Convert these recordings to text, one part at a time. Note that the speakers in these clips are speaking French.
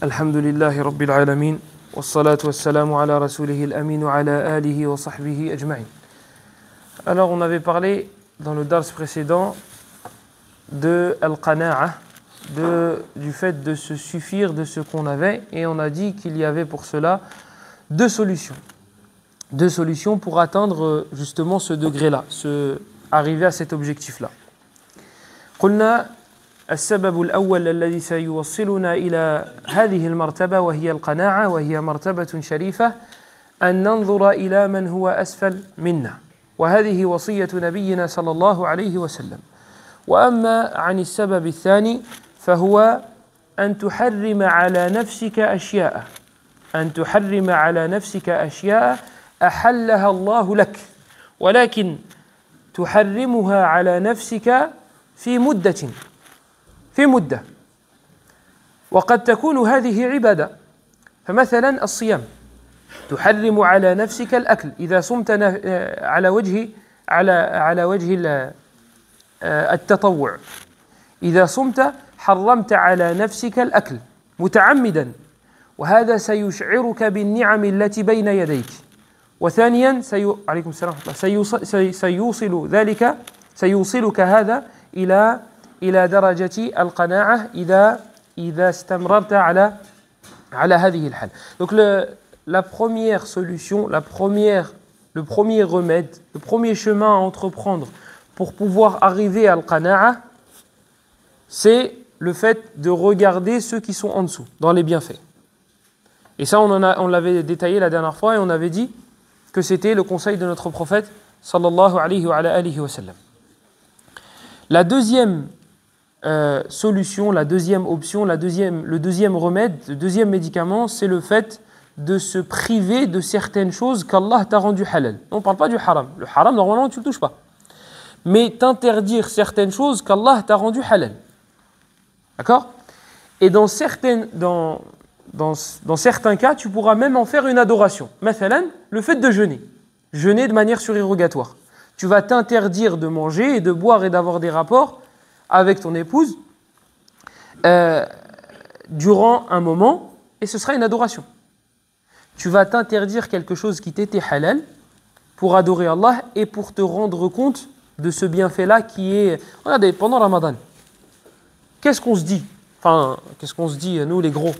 الحمد لله رب العالمين والصلاة والسلام على رسوله الأمين وعلى آله وصحبه أجمعين. Alors on avait parlé dans le dars précédent de al-qana'a, du fait de se suffire de ce qu'on avait, et on a dit qu'il y avait pour cela deux solutions pour atteindre justement ce degré-là, arriver à cet objectif-là. قلنا السبب الأول الذي سيوصلنا إلى هذه المرتبة وهي القناعة، وهي مرتبة شريفة، أن ننظر إلى من هو أسفل منا، وهذه وصية نبينا صلى الله عليه وسلم. وأما عن السبب الثاني فهو أن تحرم على نفسك أشياء أحلها الله لك، ولكن تحرمها على نفسك في مدة، وقد تكون هذه عبادة. فمثلا الصيام تحرم على نفسك الأكل إذا صمت على وجه التطوع. إذا صمت حرمت على نفسك الأكل متعمدا، وهذا سيشعرك بالنعم التي بين يديك. وثانيا عليكم السلام سيوصلك هذا إلى درجة القناعة إذا استمررت على هذه الحال. Donc la première solution, le premier remède, le premier chemin à entreprendre pour pouvoir arriver à al-qana'a, c'est le fait de regarder ceux qui sont en dessous, dans les bienfaits. Et ça, on l'avait détaillé la dernière fois, et on avait dit que c'était le conseil de notre prophète sallallahu alayhi wa alihi wa sallam. La deuxième solution, la deuxième option, le deuxième remède, le deuxième médicament, c'est le fait de se priver de certaines choses qu'Allah t'a rendu halal. On ne parle pas du haram. Le haram, normalement, tu ne le touches pas. Mais t'interdire certaines choses qu'Allah t'a rendu halal. D'accord ? Et dans certains cas, tu pourras même en faire une adoration. Mathalan, le fait de jeûner. Jeûner de manière surérogatoire. Tu vas t'interdire de manger et de boire et d'avoir des rapports avec ton épouse durant un moment, et ce sera une adoration. Tu vas t'interdire quelque chose qui t'était halal pour adorer Allah et pour te rendre compte de ce bienfait-là qui est... Regardez, pendant Ramadan, qu'est-ce qu'on se dit ? Enfin, qu'est-ce qu'on se dit, nous les gros,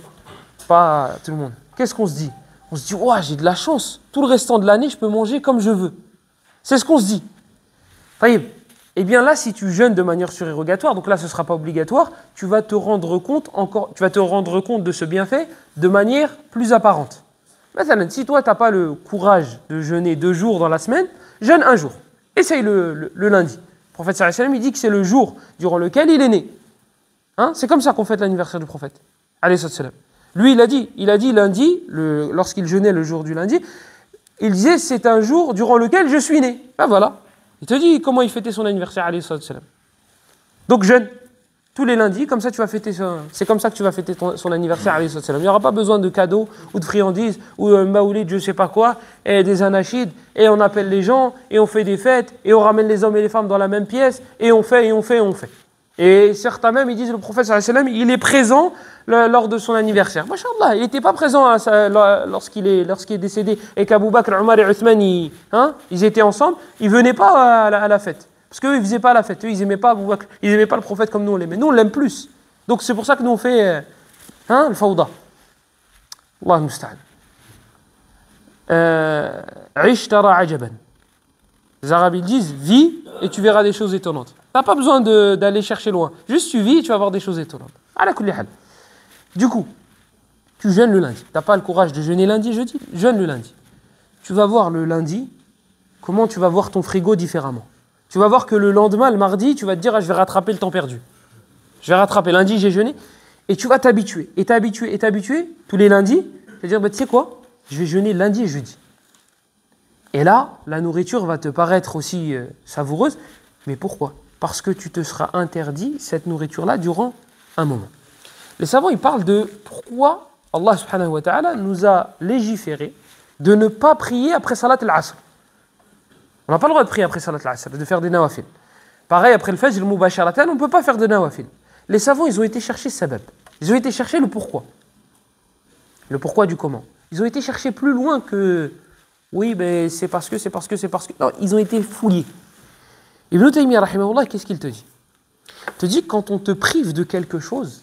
pas tout le monde. Qu'est-ce qu'on se dit ? On se dit, ouais, j'ai de la chance, tout le restant de l'année, je peux manger comme je veux. C'est ce qu'on se dit. Eh bien là, si tu jeûnes de manière surérogatoire, donc là ce ne sera pas obligatoire, tu vas te rendre compte de ce bienfait de manière plus apparente. Maintenant, si toi tu n'as pas le courage de jeûner 2 jours dans la semaine, jeûne 1 jour. Essaye le lundi. Le prophète sallallahu alayhi wa sallam, il dit que c'est le jour durant lequel il est né. Hein, c'est comme ça qu'on fête l'anniversaire du prophète. Alayhi salam. Lui, il a dit lundi, lorsqu'il jeûnait le jour du lundi, il disait c'est un jour durant lequel je suis né. Ben voilà. Il te dit comment il fêtait son anniversaire, alayhi salam. Donc jeûne tous les lundis, comme ça tu vas fêter c'est comme ça que tu vas fêter son anniversaire, alayhi salam. Il n'y aura pas besoin de cadeaux ou de friandises ou un maoulid, je ne sais pas quoi, et des anachides, et on appelle les gens, et on fait des fêtes, et on ramène les hommes et les femmes dans la même pièce, et on fait. Et certains même, ils disent, le prophète sallallahu alayhi wa sallam, il est présent lors de son anniversaire. Masha'Allah, il n'était pas présent lorsqu'il est décédé, et qu'Abou Bakr, Omar et Uthman, ils étaient ensemble, ils ne venaient pas à la fête. Parce qu'eux, ils ne faisaient pas la fête, eux, ils n'aimaient pas Abou Bakr, ils n'aimaient pas le prophète comme nous on l'aimait. Nous, on l'aime plus. Donc c'est pour ça que nous, on fait le fawda. Allah musta'an. Ish tara ajaban. Les Arabes, ils disent, vis et tu verras des choses étonnantes. Tu n'as pas besoin d'aller chercher loin. Juste tu vis et tu vas voir des choses étonnantes. Ala kulli hal. Du coup, tu jeûnes le lundi. Tu n'as pas le courage de jeûner lundi, jeudi, jeûne le lundi. Tu vas voir le lundi comment tu vas voir ton frigo différemment. Tu vas voir que le lendemain, le mardi, tu vas te dire, je vais rattraper le temps perdu. Je vais rattraper. Lundi, j'ai jeûné. Et tu vas t'habituer. Et t'habituer tous les lundis. Tu vas dire, tu sais quoi ? Je vais jeûner lundi et jeudi. Et là, la nourriture va te paraître aussi savoureuse. Mais pourquoi ? Parce que tu te seras interdit cette nourriture-là durant un moment. Les savants, ils parlent de pourquoi Allah subhanahu wa ta'ala nous a légiféré de ne pas prier après salat al-asr. On n'a pas le droit de prier après salat al-asr, de faire des nawafil. Pareil, après le fajr, mubasharatan, on ne peut pas faire de nawafil. les savants, ils ont été chercher sabab. Ils ont été chercher le pourquoi. Le pourquoi du comment. Ils ont été chercher plus loin que oui, mais c'est parce que. Non, ils ont été fouillés. Ibn Taymiyyah, rahimahullah, qu'est-ce qu'il te dit? Il te dit que quand on te prive de quelque chose,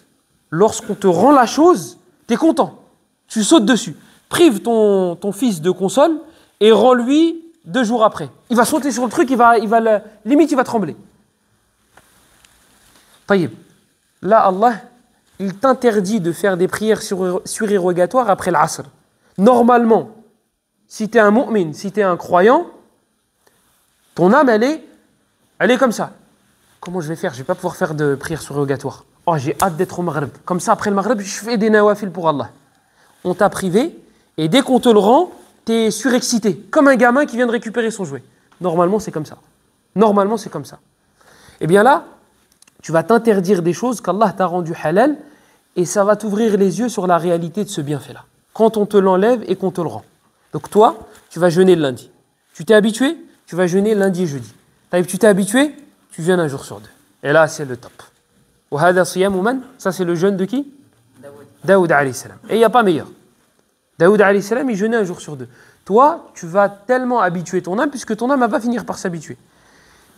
lorsqu'on te rend la chose, tu es content. Tu sautes dessus. Prive ton fils de console et rends-lui 2 jours après. Il va sauter sur le truc, limite il va trembler. Taïb. Là, Allah, il t'interdit de faire des prières surérogatoires après l'asr. Normalement, si tu es un mu'min, si tu es un croyant, ton âme, elle est comme ça. Comment je vais faire? Je ne vais pas pouvoir faire de prières surérogatoires. Oh, j'ai hâte d'être au Maghreb. Comme ça, après le Maghreb, je fais des nawafil pour Allah. On t'a privé, et dès qu'on te le rend, tu es surexcité. Comme un gamin qui vient de récupérer son jouet. Normalement, c'est comme ça. Normalement, c'est comme ça. Eh bien là, tu vas t'interdire des choses qu'Allah t'a rendu halal, et ça va t'ouvrir les yeux sur la réalité de ce bienfait-là. Quand on te l'enlève et qu'on te le rend. Donc toi, tu vas jeûner le lundi. Tu t'es habitué, tu vas jeûner lundi et jeudi. Tu t'es habitué, tu jeûnes un jour sur 2. Et là, c'est le top. Ça, c'est le jeûne de qui? Daoud alayhi salam. Et il n'y a pas meilleur. Daoud alayhi salam, il jeûnait un jour sur 2. Toi, tu vas tellement habituer ton âme, puisque ton âme va finir par s'habituer,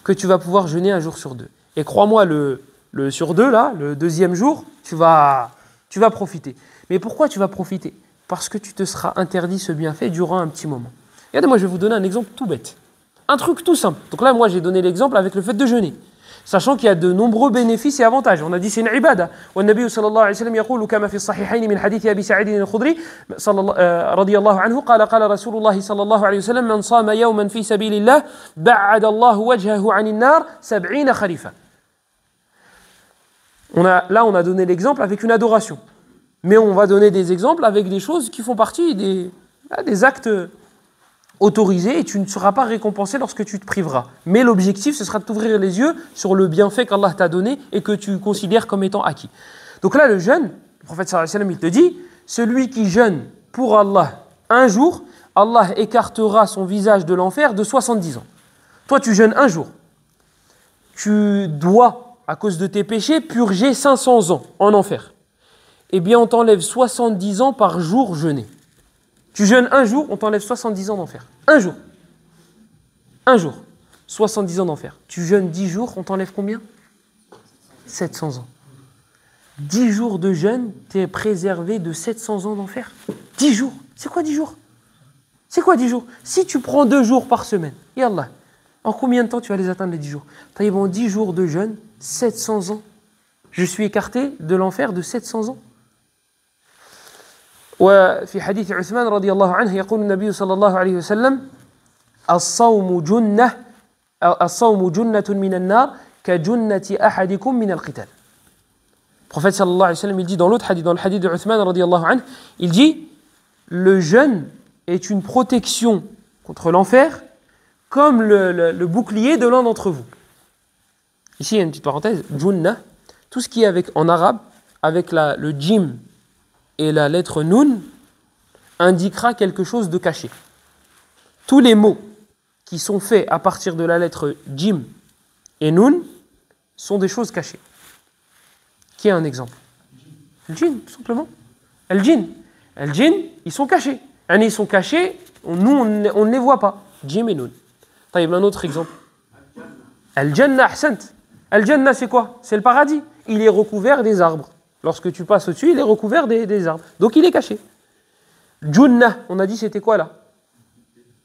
que tu vas pouvoir jeûner un jour sur 2. Et crois-moi, le sur 2, là, le 2e jour, tu vas profiter. Mais pourquoi tu vas profiter? Parce que tu te seras interdit ce bienfait durant un petit moment. Regardez, moi, je vais vous donner un exemple tout bête. Un truc tout simple. Donc là, moi, j'ai donné l'exemple avec le fait de jeûner. Sachant qu'il y a de nombreux bénéfices et avantages. On a dit c'est une ibada. والنبي صلى الله عليه وسلم يقول كما في الصحيحين من حديث أبي سعيد الخدري رضي الله عنه قال رسول الله صلى الله عليه وسلم من صام يوما في سبيل الله بعد الله وجهه عن النار 70 خريفا. Là, on a donné l'exemple avec une adoration. Mais on va donner des exemples avec des choses qui font partie des actes autorisé et tu ne seras pas récompensé lorsque tu te priveras. Mais l'objectif, ce sera de t'ouvrir les yeux sur le bienfait qu'Allah t'a donné et que tu considères comme étant acquis. Donc là, le jeûne, le prophète sallallahu alayhi wa sallam, il te dit, celui qui jeûne pour Allah un jour, Allah écartera son visage de l'enfer de 70 ans. Toi, tu jeûnes un jour. Tu dois, à cause de tes péchés, purger 500 ans en enfer. Eh bien, on t'enlève 70 ans par jour jeûné. Tu jeûnes un jour, on t'enlève 70 ans d'enfer. Un jour. Un jour. 70 ans d'enfer. Tu jeûnes 10 jours, on t'enlève combien? 700 ans. 10 jours de jeûne, tu es préservé de 700 ans d'enfer. 10 jours. C'est quoi 10 jours? C'est quoi 10 jours? Si tu prends 2 jours par semaine, Yallah, en combien de temps tu vas les atteindre les 10 jours? T'as bon 10 jours de jeûne, 700 ans. Je suis écarté de l'enfer de 700 ans. وفي حديث عثمان رضي الله عنه يقول النبي صلى الله عليه وسلم الصوم جنة من النار كجنة أحدكم من القتال. Le prophète sallallahu alayhi wa sallam, il dit dans l'autre hadith, dans le hadith de Uthman radiyallahu anhu, il dit le jeûne est une protection contre l'enfer comme le bouclier de l'un d'entre vous. Ici, il y a une petite parenthèse, junna, tout ce qui est en arabe, avec le jim et la lettre nun, indiquera quelque chose de caché. Tous les mots qui sont faits à partir de la lettre jim et nun sont des choses cachées. Qui est un exemple? Le djinn, tout simplement. Le djinn, ils sont cachés. Ils sont cachés, nous, on ne les voit pas. Jim et nun. Il y a un autre exemple. Al-Jannah, ahsant. Al-Jannah, c'est quoi? C'est le paradis. Il est recouvert des arbres. Lorsque tu passes au-dessus, il est recouvert des arbres. Donc il est caché. Junnah, on a dit c'était quoi là?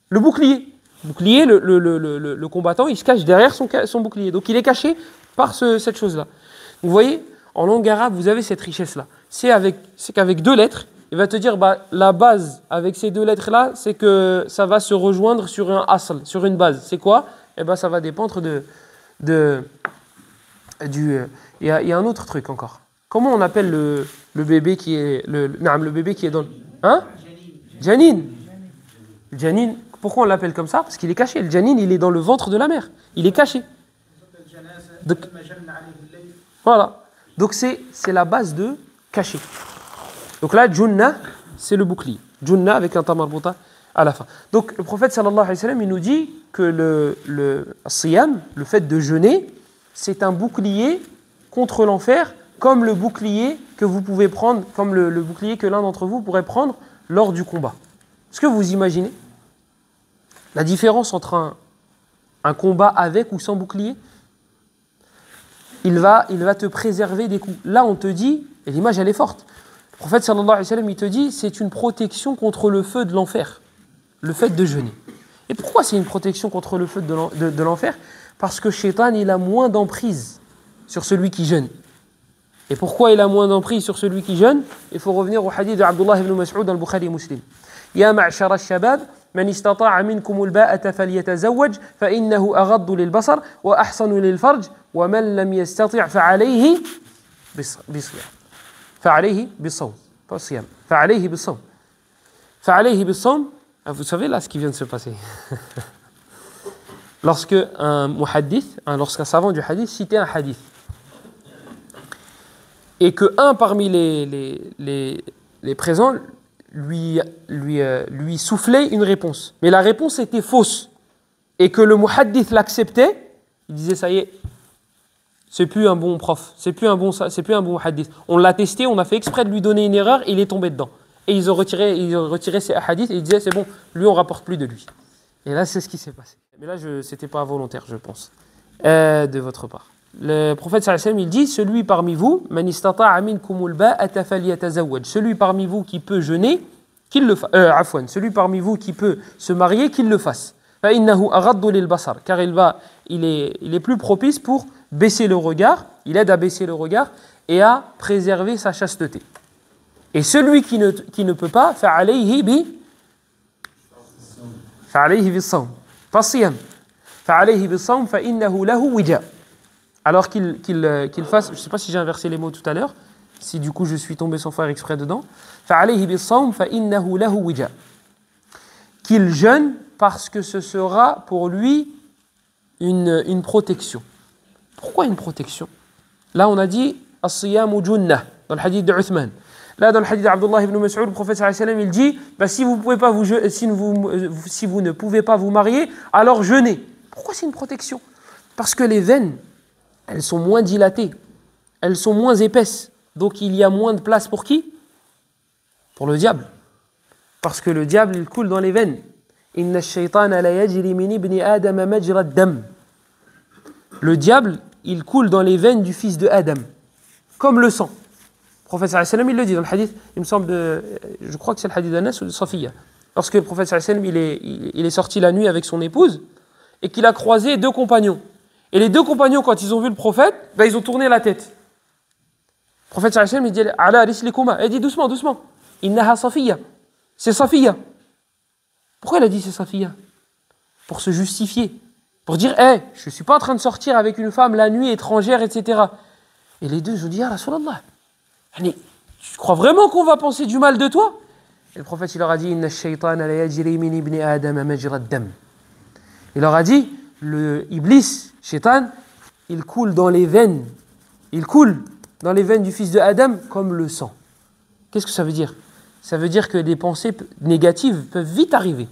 Le bouclier. Le bouclier, le combattant, il se cache derrière son bouclier. Donc il est caché par cette chose-là. Vous voyez, en langue arabe, vous avez cette richesse-là. C'est qu'avec 2 lettres, il va te dire, la base avec ces 2 lettres-là, c'est que ça va se rejoindre sur un asl, sur une base. C'est quoi? Ça va dépendre il y a un autre truc encore. Comment on appelle le bébé qui est le bébé qui est dans le... Hein? Janin. Janin. Pourquoi on l'appelle comme ça? Parce qu'il est caché. Le janin, il est dans le ventre de la mère. Il est caché. Donc, voilà. Donc c'est la base de caché. Donc là, Junna, c'est le bouclier. Junna avec un tamarbuta à la fin. Donc le prophète sallallahu alayhi wa sallam, il nous dit que le siyam, le fait de jeûner, c'est un bouclier contre l'enfer, comme le bouclier que vous pouvez prendre, comme le bouclier que l'un d'entre vous pourrait prendre lors du combat. Est-ce que vous imaginez la différence entre un combat avec ou sans bouclier? Il va te préserver des coups. Là, on te dit, et l'image elle est forte, le prophète sallallahu alayhi wa sallam, il te dit, c'est une protection contre le feu de l'enfer, le fait de jeûner. Et pourquoi c'est une protection contre le feu de l'enfer? Parce que Shaitan, il a moins d'emprise sur celui qui jeûne. Et pourquoi il a moins d'emprise sur celui qui jeûne? Il faut revenir au hadith d'Abdullah ibn Mas'ud al-Bukhari Muslim. Ya ma'shar al-shabab, man istata'a minkum al-ba'ata falyatazawwaj, fa innahu aghaddu lil-basar wa ahsanu lil-farj, wa man lam yastati' fa'alayhi bis-siyam. Fa'alayhi bis-sawm. Pas siyam. Fa'alayhi bis-sawm. Fa'alayhi bis-sawm. Vous savez là ce qui vient de se passer. Lorsqu'un savant du hadith citait un hadith, et qu'un parmi les présents lui soufflait une réponse, mais la réponse était fausse, et que le muhaddith l'acceptait, il disait ça y est, c'est plus un bon prof, c'est plus un bon muhaddith. On l'a testé, on a fait exprès de lui donner une erreur, et il est tombé dedans. Et ils ont retiré ses hadiths, et ils disaient c'est bon, lui on rapporte plus de lui. Et là c'est ce qui s'est passé. Mais là c'était pas volontaire, je pense, de votre part. Le prophète sallallahu alayhi wa sallam, il dit, celui parmi vous, man istata'a minkumul ba'ata falyatazawwaj, celui parmi vous qui peut jeûner, qu'il le fasse. Celui parmi vous qui peut se marier, qu'il le fasse. Fa innahu aghaddu lil basar, car il est plus propice pour baisser le regard, il aide à baisser le regard et à préserver sa chasteté. Et celui qui ne peut pas, fa'alayhi bis-sawm, pas siyam. Fa'alayhi bis-sawm fa innahu lahu wija. Alors qu'il fasse, je ne sais pas si j'ai inversé les mots tout à l'heure, si du coup je suis tombé sans faire exprès dedans, فَعَلَيْهِ بِالصَّوْمِ فَإِنَّهُ لَهُ وِجَاء. Qu'il jeûne parce que ce sera pour lui une protection. Pourquoi une protection? Là on a dit as-siyamu junnah dans le hadith de Uthman. Là dans le hadith d'Abdullah ibn Mas'ud, le prophète sallallahu alayhi wa sallam, il dit si vous ne pouvez pas vous marier, alors jeûnez. Pourquoi c'est une protection? Parce que les veines, elles sont moins dilatées, elles sont moins épaisses. Donc il y a moins de place pour qui? Pour le diable. Parce que le diable, il coule dans les veines. Inna ash-shaytana la yajri min ibni Adam majra ad-dam. Le diable, il coule dans les veines du fils de Adam, comme le sang. Le prophète sallallahu alayhi wa sallam, il le dit dans le hadith, il me semble, je crois que c'est le hadith d'Anas ou de Safiya. Lorsque le prophète sallallahu alayhi wa sallam, il est sorti la nuit avec son épouse, et qu'il a croisé deux compagnons. Et les deux compagnons, quand ils ont vu le prophète, ils ont tourné la tête. Le prophète sallallahu alayhi wa sallam, il dit ala rislikuma, il dit doucement, doucement. Innaha Safiya. C'est Safiya. Pourquoi il a dit c'est Safiya? Pour se justifier. Pour dire, je ne suis pas en train de sortir avec une femme la nuit étrangère, etc. Et les deux, ils ont dit, ya Rasulallah, tu crois vraiment qu'on va penser du mal de toi? Et le prophète, il leur a dit, Inna ash-shaytana la yajri min ibni Adam majra ad-dam. Il leur a dit, le Iblis, Shaitan, il coule dans les veines. Il coule dans les veines du fils de Adam comme le sang. Qu'est-ce que ça veut dire? Ça veut dire que des pensées négatives peuvent vite arriver.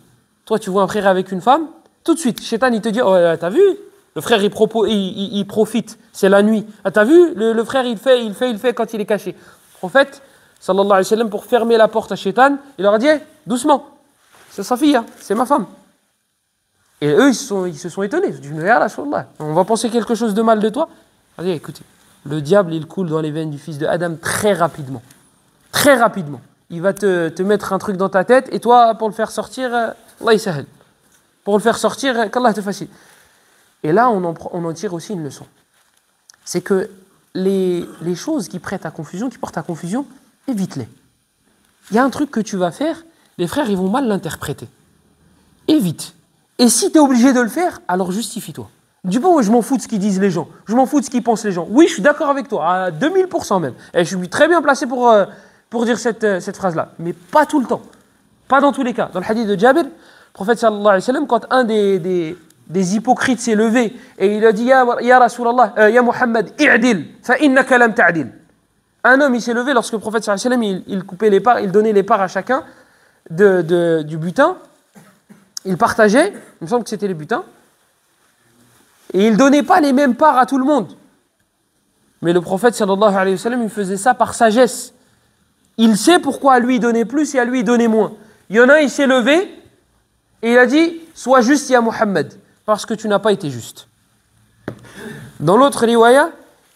Toi, tu vois un frère avec une femme, tout de suite, Shaitan, il te dit, oh, t'as vu? Le frère, il profite, c'est la nuit. Ah, t'as vu? Le frère, il fait quand il est caché. Le prophète, sallallahu alayhi wa sallam, pour fermer la porte à Shaitan, il leur a dit, doucement, c'est sa fille, c'est ma femme. Et eux, ils se sont étonnés. Ils se disent, ya Rasulallah, on va penser quelque chose de mal de toi. Il dit, écoutez, le diable, il coule dans les veines du fils de Adam très rapidement. Très rapidement. Il va te mettre un truc dans ta tête, et toi, pour le faire sortir, Allah yasahel. Pour le faire sortir, qu'Allah te facilite. Et là, on en tire aussi une leçon. C'est que les choses qui portent à confusion, évite-les. Il y a un truc que tu vas faire, les frères, ils vont mal l'interpréter. Évite. Et si tu es obligé de le faire, alors justifie-toi. Dis pas, je m'en fous de ce qu'ils disent les gens. Je m'en fous de ce qu'ils pensent les gens. Oui, je suis d'accord avec toi, à 2000% même. Et je suis très bien placé pour dire cette phrase-là. Mais pas tout le temps. Pas dans tous les cas. Dans le hadith de Jabir, le prophète sallallahu alayhi wa sallam, quand un des hypocrites s'est levé et il a dit Ya Rasulallah, Ya Muhammad, i'dil, fa innaka lam ta'dil. Un homme, il s'est levé lorsque le prophète sallallahu alayhi wa sallam, il coupait les parts, il donnait les parts à chacun du butin. Il partageait, il me semble que c'était les butins, et il ne donnait pas les mêmes parts à tout le monde. Mais le prophète sallallahu alayhi wa sallam, il faisait ça par sagesse. Il sait pourquoi à lui donner plus et à lui donner moins. Il y en a un, il s'est levé et il a dit « Sois juste, ya Muhammad, parce que tu n'as pas été juste. » Dans l'autre riwaya,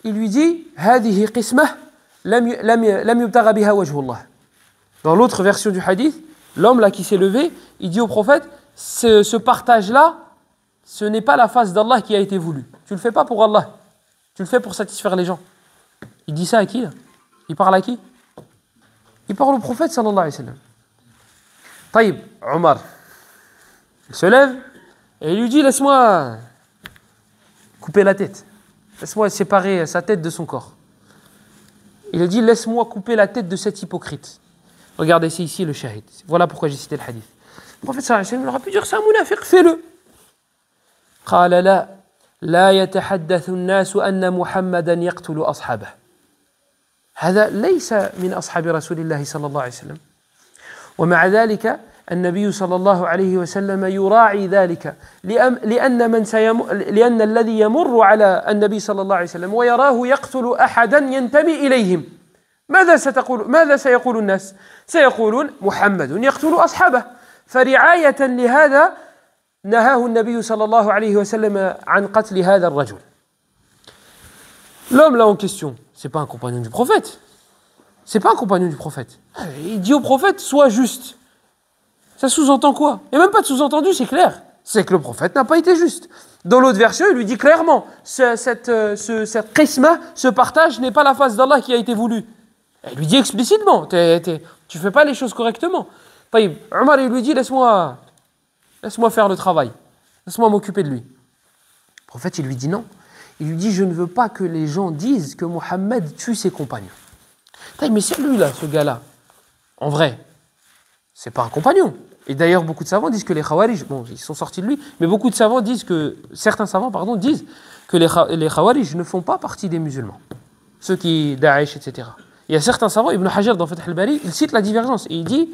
il lui dit « Hadihi qismah lam yubtagha biha wajhullah. » Dans l'autre version du hadith, l'homme là qui s'est levé, il dit au prophète « Ce partage-là, ce n'est pas la face d'Allah qui a été voulue. Tu ne le fais pas pour Allah. Tu le fais pour satisfaire les gens. » Il dit ça à qui là? Il parle à qui? Il parle au prophète sallallahu alayhi wa sallam. Taïb, Omar, il se lève et il lui dit « Laisse-moi couper la tête. Laisse-moi séparer sa tête de son corps. » Il a dit « Laisse-moi couper la tête de cet hypocrite. » Regardez, c'est ici le shahid. Voilà pourquoi j'ai cité le hadith. Le prophète sallallahu alayhi wa sallam aurait pu dire c'est un munafiq, fais-le. قال لا يتحدث الناس أن محمدا يقتل أصحابه. هذا ليس من أصحاب رسول الله صلى الله عليه وسلم. ومع ذلك النبي صلى الله عليه وسلم يراعي ذلك لأن الذي يمر على النبي صلى الله عليه وسلم ويراه يقتل أحدا ينتمي إليهم ماذا سيقول الناس؟ سيقولون محمد يقتل أصحابه. فرعاية لهذا نهاه النبي صلى الله عليه وسلم عن قتل هذا الرجل. L'homme là en question, c'est pas un compagnon du prophète. C'est pas un compagnon du prophète. Il dit au prophète, sois juste. Ça sous-entend quoi? Il n'y a même pas de sous-entendu, c'est clair. C'est que le prophète n'a pas été juste. Dans l'autre version, il lui dit clairement, cette qisma, ce partage n'est pas la face d'Allah qui a été voulu. Il lui dit explicitement, tu fais pas les choses correctement. Omar, il lui dit, laisse-moi faire le travail. Laisse-moi m'occuper de lui. Le prophète, il lui dit non. Il lui dit, je ne veux pas que les gens disent que Mohammed tue ses compagnons. Mais c'est lui là, ce gars-là. En vrai, c'est pas un compagnon. Et d'ailleurs, beaucoup de savants disent que les Khawarij, bon, ils sont sortis de lui, mais beaucoup de savants disent certains savants, disent que les Khawarij ne font pas partie des musulmans. Ceux qui, Daesh, etc. Il y a certains savants, Ibn Hajar dans Fath al-Bari, il cite la divergence et il dit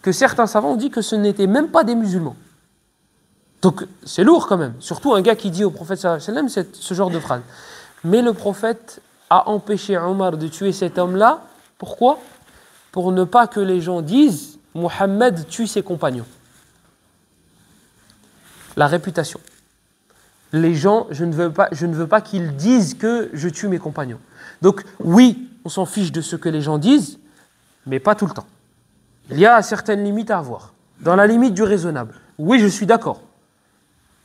que certains savants ont dit que ce n'étaient même pas des musulmans. Donc c'est lourd quand même, surtout un gars qui dit au prophète sallallahu alayhi wa sallam ce genre de phrase. Mais le prophète a empêché Omar de tuer cet homme-là. Pourquoi? Pour ne pas que les gens disent Mohammed tue ses compagnons. La réputation. Les gens, je ne veux pas qu'ils disent que je tue mes compagnons. Donc oui, on s'en fiche de ce que les gens disent, mais pas tout le temps. Il y a certaines limites à avoir. Dans la limite du raisonnable. Oui, je suis d'accord.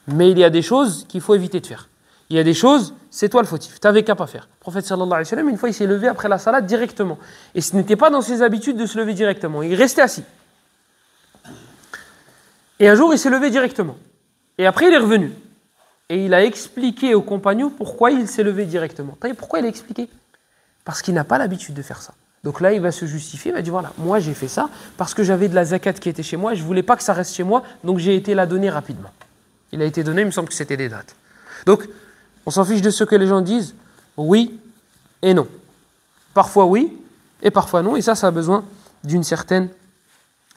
Mais il y a des choses qu'il faut éviter de faire. Il y a des choses, c'est toi le fautif, tu n'avais qu'à pas faire. Le prophète sallallahu alayhi wa sallam, une fois, il s'est levé après la salade directement. Et ce n'était pas dans ses habitudes de se lever directement. Il restait assis. Et un jour, il s'est levé directement. Et après, il est revenu. Et il a expliqué aux compagnons pourquoi il s'est levé directement. Pourquoi il a expliqué? Parce qu'il n'a pas l'habitude de faire ça. Donc là, il va se justifier, il va dire voilà, moi j'ai fait ça parce que j'avais de la zakat qui était chez moi et je ne voulais pas que ça reste chez moi, donc j'ai été la donner rapidement. Il a été donné, il me semble que c'était des dates. Donc, on s'en fiche de ce que les gens disent, oui et non. Parfois oui et parfois non, et ça a besoin d'une certaine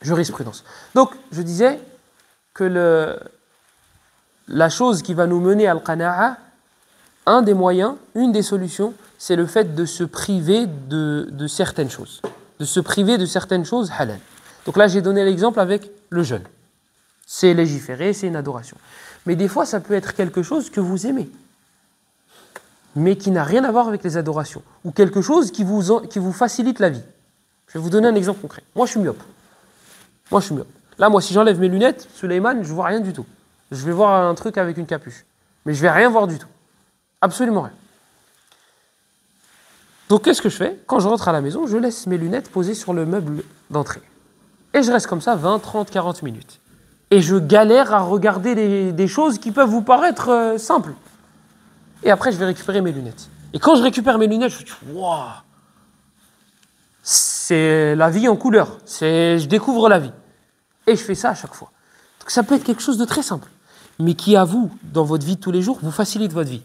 jurisprudence. Donc, je disais que la chose qui va nous mener à al-qana'a, un des moyens, une des solutions, c'est le fait de se priver de certaines choses. De se priver de certaines choses halal. Donc là, j'ai donné l'exemple avec le jeûne. C'est légiféré, c'est une adoration. Mais des fois, ça peut être quelque chose que vous aimez, mais qui n'a rien à voir avec les adorations. Ou quelque chose qui vous facilite la vie. Je vais vous donner un exemple concret. Moi, je suis myope. Là, si j'enlève mes lunettes, Suleiman, je ne vois rien du tout. Je vais voir un truc avec une capuche. Mais je ne vais rien voir du tout. Absolument rien. Donc, qu'est-ce que je fais? Quand je rentre à la maison, je laisse mes lunettes posées sur le meuble d'entrée. Et je reste comme ça 20, 30, 40 minutes. Et je galère à regarder des choses qui peuvent vous paraître simples. Et après, je vais récupérer mes lunettes. Et quand je récupère mes lunettes, je me dis « Waouh !» C'est la vie en couleur. Je découvre la vie. Et je fais ça à chaque fois. Donc ça peut être quelque chose de très simple, mais qui, à vous, dans votre vie de tous les jours, vous facilite votre vie.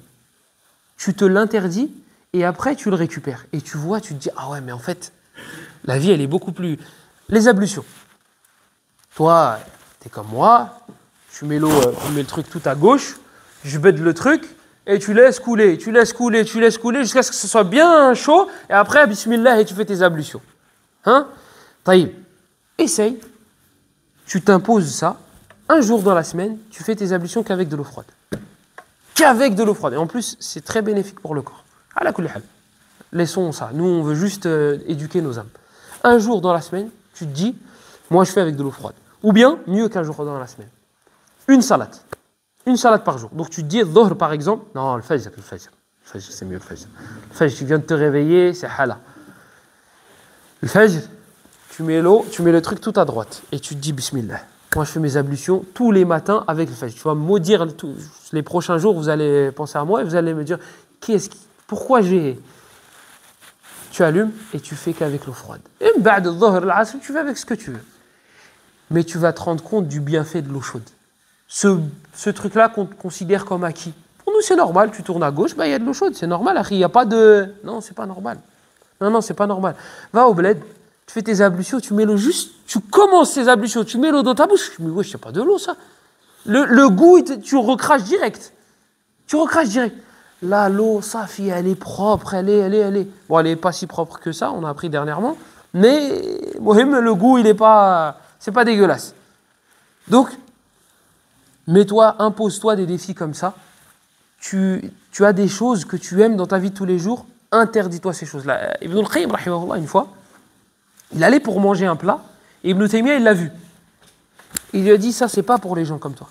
Tu te l'interdis et après, tu le récupères. Et tu vois, tu te dis « Ah ouais, mais en fait, la vie, elle est beaucoup plus... » Les ablutions. Toi, t'es comme moi, tu mets le truc tout à gauche, je bête le truc, et tu laisses couler, jusqu'à ce que ce soit bien chaud, et après, bismillah, et tu fais tes ablutions. Hein? Taïb. Essaye, tu t'imposes ça, un jour dans la semaine, tu fais tes ablutions qu'avec de l'eau froide. Qu'avec de l'eau froide. Et en plus, c'est très bénéfique pour le corps. Ala kulli hal. Laissons ça. Nous, on veut juste éduquer nos âmes. Un jour dans la semaine, tu te dis, moi, je fais avec de l'eau froide. Ou bien, mieux qu'un jour dans la semaine. Une salade. Une salade par jour. Donc, tu te dis, Dhuhr, par exemple. Non, le Fajr. Le Fajr, c'est mieux le Fajr. Le Fajr, tu viens de te réveiller, c'est hala. Le Fajr, tu mets l'eau, tu mets le truc tout à droite. Et tu te dis, bismillah. Moi, je fais mes ablutions tous les matins avec le Fajr. Tu vas me maudire les prochains jours, vous allez penser à moi et vous allez me dire, pourquoi j'ai... Tu allumes et tu fais qu'avec l'eau froide. Et ba'd al-Dhuhr, al-Asr, tu fais avec ce que tu veux. Mais tu vas te rendre compte du bienfait de l'eau chaude. Ce truc-là qu'on considère comme acquis. Pour nous, c'est normal. Tu tournes à gauche, il y a de l'eau chaude. C'est normal, il n'y a pas de... Non, c'est pas normal. Non, c'est pas normal. Va au bled, tu fais tes ablutions, tu mets l'eau juste... Tu commences tes ablutions, tu mets l'eau dans ta bouche. Mais wesh, c'est pas de l'eau, ça. Le goût, tu recraches direct. Tu recraches direct. Là, l'eau, sa fille, elle est propre, elle est. Bon, elle n'est pas si propre que ça, on a appris dernièrement. Mais, le goût, il n'est pas... C'est pas dégueulasse. Donc, mets-toi, impose-toi des défis comme ça. Tu as des choses que tu aimes dans ta vie de tous les jours, interdis-toi ces choses-là. Ibn al-Qayyim, rahimahullah, une fois, il allait pour manger un plat, et Ibn Taymiyyah, il l'a vu. Il lui a dit, ça, c'est pas pour les gens comme toi.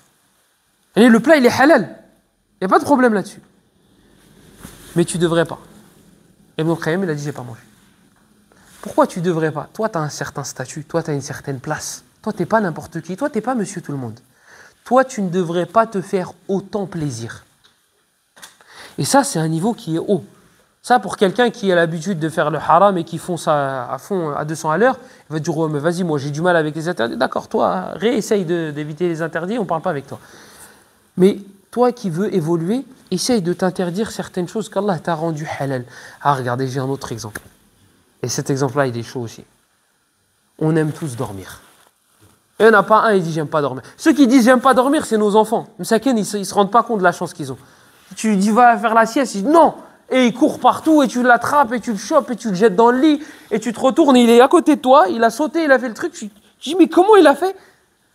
Et le plat, il est halal. Il n'y a pas de problème là-dessus. Mais tu devrais pas. Ibn al-Qayyim, il a dit, j'ai pas mangé. Pourquoi tu devrais pas? Toi, tu as un certain statut, toi, tu as une certaine place. Toi, tu n'es pas n'importe qui, toi, tu n'es pas monsieur tout le monde. Toi, tu ne devrais pas te faire autant plaisir. Et ça, c'est un niveau qui est haut. Ça, pour quelqu'un qui a l'habitude de faire le haram et qui font ça à fond, à 200 à l'heure, il va dire, oh, mais vas-y, moi, j'ai du mal avec les interdits. D'accord, toi, réessaye d'éviter les interdits, on ne parle pas avec toi. Mais toi qui veux évoluer, essaye de t'interdire certaines choses qu'Allah t'a rendues halal. Ah, regardez, j'ai un autre exemple. Et cet exemple-là, il est chaud aussi. On aime tous dormir. Il n'y en a pas un qui dit « j'aime pas dormir ». Ceux qui disent « j'aime pas dormir », c'est nos enfants. Mais ils ne se rendent pas compte de la chance qu'ils ont. Tu lui dis « va faire la sieste », il dit « non ». Et il court partout, et tu l'attrapes, et tu le chopes, et tu le jettes dans le lit, et tu te retournes, et il est à côté de toi, il a sauté, il a fait le truc. Tu dis « mais comment il a fait ?»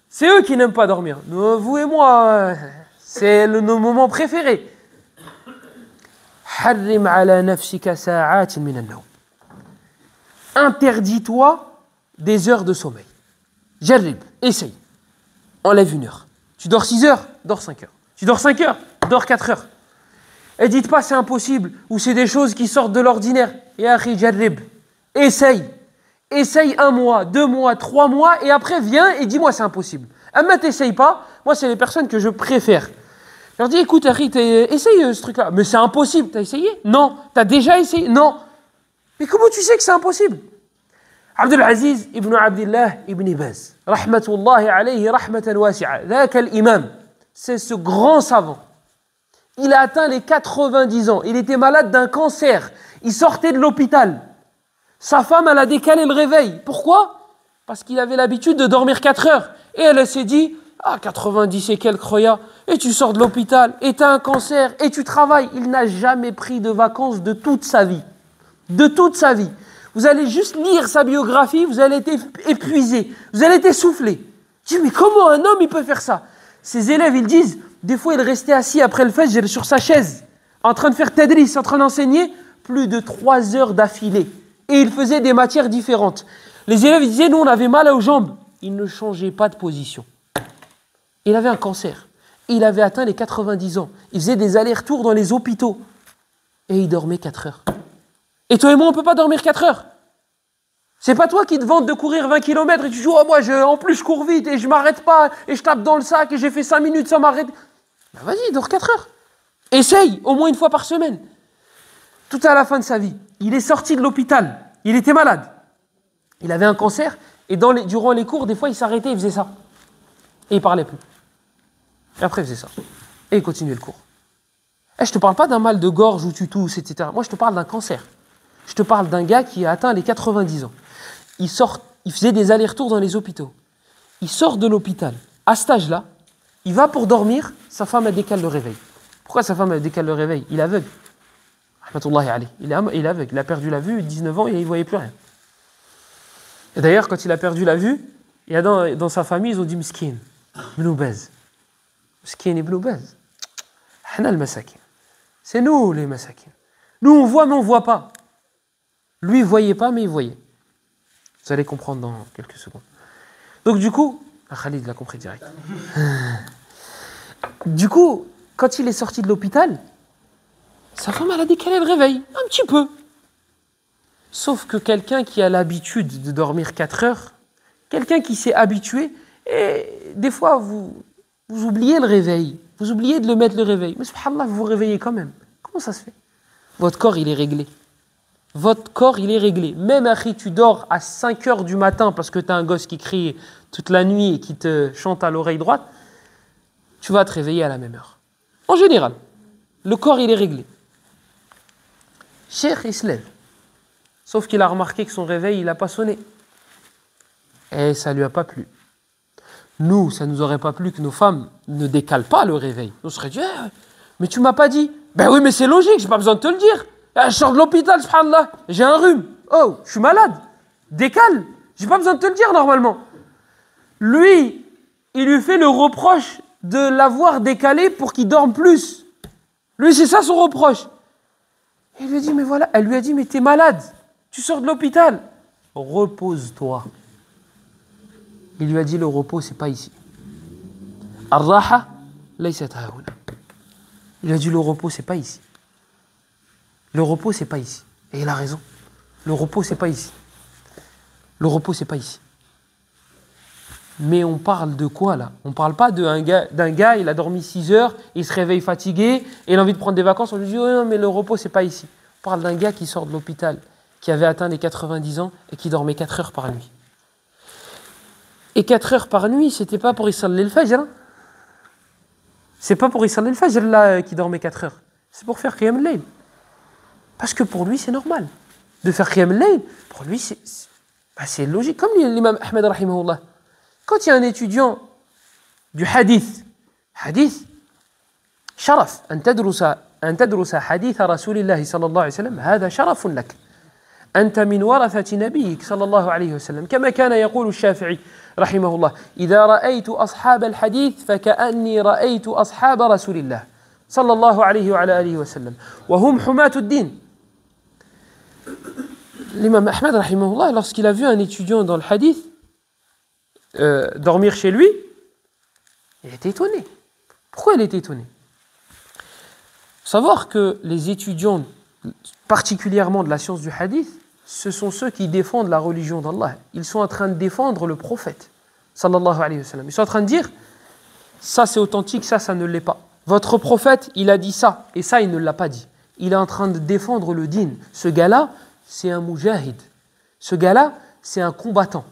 C'est eux qui n'aiment pas dormir. Vous et moi, c'est nos moments préférés. « Harrim ala nafsika sa'atin min an-nawm » Interdis-toi des heures de sommeil. Jarrib, essaye. Enlève 1 heure. Tu dors 6 heures, dors 5 heures. Tu dors 5 heures, dors 4 heures. Et dites pas c'est impossible ou c'est des choses qui sortent de l'ordinaire. Ya akhi, jarrib. Essaye. Essaye 1 mois, 2 mois, 3 mois et après viens et dis-moi c'est impossible. Mais t'essayes pas. Moi, c'est les personnes que je préfère. Je leur dis écoute, akhi, essaye ce truc-là. Mais c'est impossible. T'as essayé? Non. T'as déjà essayé? Non. Mais comment tu sais que c'est impossible? Abdul Aziz ibn Abdullah ibn Baz, rahmatullahi alayhi rahmatan wasi'a, dhaka al-imam, c'est ce grand savant. Il a atteint les 90 ans, il était malade d'un cancer, il sortait de l'hôpital. Sa femme, elle a décalé le réveil. Pourquoi? Parce qu'il avait l'habitude de dormir 4 heures. Et elle s'est dit, 90 et quelques roya, et tu sors de l'hôpital, et tu as un cancer, et tu travailles. Il n'a jamais pris de vacances de toute sa vie. De toute sa vie. Vous allez juste lire sa biographie, vous allez être épuisé, vous allez être essoufflé. Je dis, mais comment un homme il peut faire ça? Ses élèves, ils disent, des fois il restait assis après le fajr sur sa chaise, en train de faire tadris, en train d'enseigner, plus de 3 heures d'affilée. Et il faisait des matières différentes. Les élèves ils disaient, nous on avait mal aux jambes. Il ne changeait pas de position. Il avait un cancer. Il avait atteint les 90 ans. Il faisait des allers-retours dans les hôpitaux. Et il dormait 4 heures. Et toi et moi, on ne peut pas dormir 4 heures. C'est pas toi qui te vantes de courir 20 km et tu dis, oh, moi, en plus, je cours vite et je m'arrête pas et je tape dans le sac et j'ai fait 5 minutes sans m'arrêter. Ben vas-y, dors 4 heures. Essaye, au moins 1 fois par semaine. Tout à la fin de sa vie, il est sorti de l'hôpital. Il était malade. Il avait un cancer et durant les cours, des fois, il s'arrêtait, il faisait ça. Et il parlait plus. Et après, il faisait ça. Et il continuait le cours. Et je te parle pas d'un mal de gorge où tu tousses, etc. Moi, je te parle d'un cancer. Je te parle d'un gars qui a atteint les 90 ans. Il faisait des allers-retours dans les hôpitaux. Il sort de l'hôpital. À cet âge-là, il va pour dormir, sa femme elle décale le réveil. Pourquoi sa femme décale le réveil? Il est aveugle. Rahmatullahi alayh. Il est aveugle. Il a perdu la vue, 19 ans, et il ne voyait plus rien. Et d'ailleurs, quand il a perdu la vue, il y a dans sa famille, ils ont dit Miskin, Ibn Baz. Miskin Ibn Baz. Hana al-masakin. C'est nous les masakin. Nous on voit mais on ne voit pas. Lui il ne voyait pas mais il voyait. Vous allez comprendre dans quelques secondes. Donc du coup, Khalid l'a compris direct. Du coup, quand il est sorti de l'hôpital, sa femme elle a décalé le réveil, un petit peu. Sauf que quelqu'un qui a l'habitude de dormir 4 heures, quelqu'un qui s'est habitué, et des fois vous oubliez le réveil, vous oubliez de le mettre le réveil, mais subhanallah, vous vous réveillez quand même. Comment ça se fait? Votre corps, il est réglé. Votre corps, il est réglé. Même Akhi, tu dors à 5 heures du matin parce que tu as un gosse qui crie toute la nuit et qui te chante à l'oreille droite, tu vas te réveiller à la même heure. En général, le corps, il est réglé. Cheikh, il se lève. Sauf qu'il a remarqué que son réveil, il n'a pas sonné. Et ça ne lui a pas plu. Nous, ça ne nous aurait pas plu que nos femmes ne décalent pas le réveil. On serait dit, mais tu m'as pas dit. Ben oui, mais c'est logique, j'ai pas besoin de te le dire. Je sors de l'hôpital, subhanallah, j'ai un rhume. Oh, je suis malade. Décale, j'ai pas besoin de te le dire normalement. Lui, il lui fait le reproche de l'avoir décalé pour qu'il dorme plus. Lui, c'est ça son reproche. Il lui a dit, mais voilà, elle lui a dit, mais t'es malade. Tu sors de l'hôpital. Repose-toi. Il lui a dit, le repos, c'est pas ici. Ar-raha, laysat haouna. Il a dit, le repos, c'est pas ici. Le repos, c'est pas ici. Et il a raison. Le repos, c'est pas ici. Le repos, c'est pas ici. Mais on parle de quoi, là? On parle pas d'un gars, il a dormi 6 heures, il se réveille fatigué, et il a envie de prendre des vacances, on lui dit, oh non, mais le repos, c'est pas ici. On parle d'un gars qui sort de l'hôpital, qui avait atteint les 90 ans, et qui dormait 4 heures par nuit. Et 4 heures par nuit, c'était pas pour Issalli al-Fajr. C'est pas pour Issalli al-Fajr là qui dormait 4 heures. C'est pour faire Qiyam al-Layl. Parce que pour lui, c'est normal. De faire Qiyam al-Layl, pour lui, c'est logique. Comme l'imam Ahmed, rahimahullah. Quand il y a un étudiant du hadith, sharaf, an tadrusa hadith Rasulillahi sallallahu alayhi wa sallam, hada sharafun lak. أنت من ورثة نبيك صلى الله عليه وسلم كما كان يقول الشافعي رحمه الله إذا رأيت أصحاب الحديث فكأني رأيت أصحاب رسول الله صلى الله عليه وعلى آله وسلم وهم حماة الدين. L'imam Ahmed rahimahullah, lorsqu'il a vu un étudiant dans le hadith dormir chez lui, il était étonné. Pourquoi il était étonné? Faut savoir que les étudiants, particulièrement de la science du hadith, ce sont ceux qui défendent la religion d'Allah. Ils sont en train de défendre le prophète, sallallahu alayhi wa sallam. Ils sont en train de dire, ça c'est authentique, ça ne l'est pas. Votre prophète, il a dit ça, et ça il ne l'a pas dit. Il est en train de défendre le din. Ce gars-là, c'est un mujahid. Ce gars-là, c'est un combattant.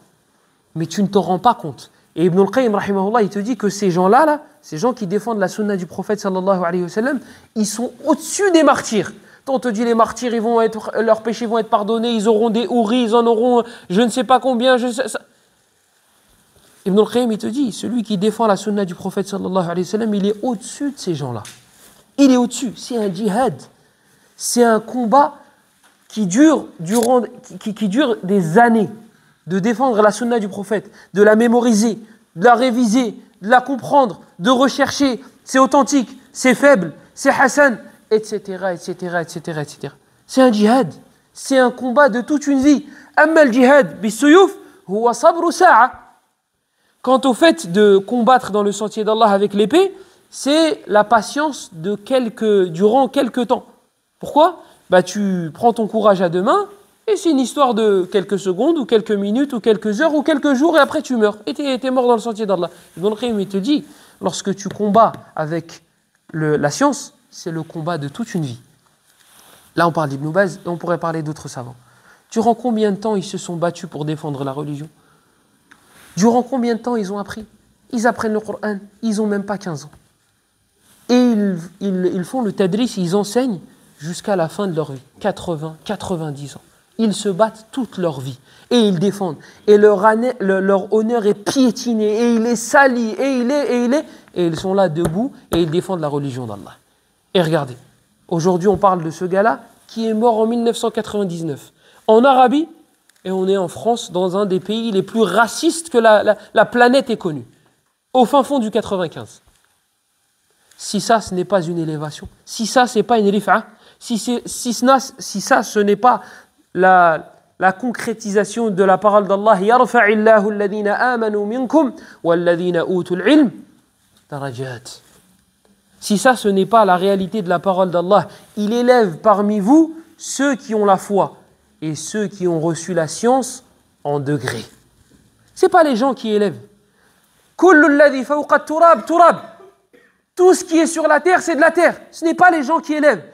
Mais tu ne te rends pas compte. Et Ibn al-Qayyim, rahimahullah, il te dit que ces gens-là, ces gens qui défendent la sunna du prophète, sallallahu alayhi wa sallam, ils sont au-dessus des martyrs. On te dit les martyrs, leurs péchés vont être pardonnés, ils auront des houris, ils en auront je ne sais pas combien. Ibn al-Qayyim, il te dit, celui qui défend la sunna du prophète sallallahu alayhi wa sallam, il est au-dessus de ces gens-là. Il est au-dessus. C'est un djihad. C'est un combat qui dure des années. De défendre la sunna du prophète, de la mémoriser, de la réviser, de la comprendre, de rechercher. C'est authentique, c'est faible, c'est Hassan, etc., etc., etc., etc. C'est un djihad, c'est un combat de toute une vie. Amma al-jihad bis-suyuf huwa sabru sa'a. Quant au fait de combattre dans le sentier d'Allah avec l'épée, c'est la patience durant quelques temps. Pourquoi? Tu prends ton courage à deux mains, et c'est une histoire de quelques secondes, ou quelques minutes, ou quelques heures, ou quelques jours, et après tu meurs. Et t'es mort dans le sentier d'Allah. Ibn al-Qayyim, il te dit, lorsque tu combats avec la science, c'est le combat de toute une vie. Là, on parle d'Ibn Baz, et on pourrait parler d'autres savants. Durant combien de temps ils se sont battus pour défendre la religion? Durant combien de temps ils ont appris? Ils apprennent le Coran, ils n'ont même pas 15 ans. Et ils font le tadris, ils enseignent jusqu'à la fin de leur vie, 80, 90 ans. Ils se battent toute leur vie et ils défendent. Et leur honneur est piétiné et il est sali et ils sont là debout et ils défendent la religion d'Allah. Et regardez, aujourd'hui on parle de ce gars-là qui est mort en 1999 en Arabie, et on est en France, dans un des pays les plus racistes que la planète ait connu, au fin fond du 95. Si ça, ce n'est pas une élévation, si ça, ce n'est pas une rifa, si ça, ce n'est pas la concrétisation de la parole d'Allah, yarfa'illahu alladhina amanu minkum walladhina utul ilm darajat. Si ça, ce n'est pas la réalité de la parole d'Allah, il élève parmi vous ceux qui ont la foi et ceux qui ont reçu la science en degrés. Ce n'est pas les gens qui élèvent. Kullu alladhi fawqa turab turab. Tout ce qui est sur la terre, c'est de la terre. Ce n'est pas les gens qui élèvent.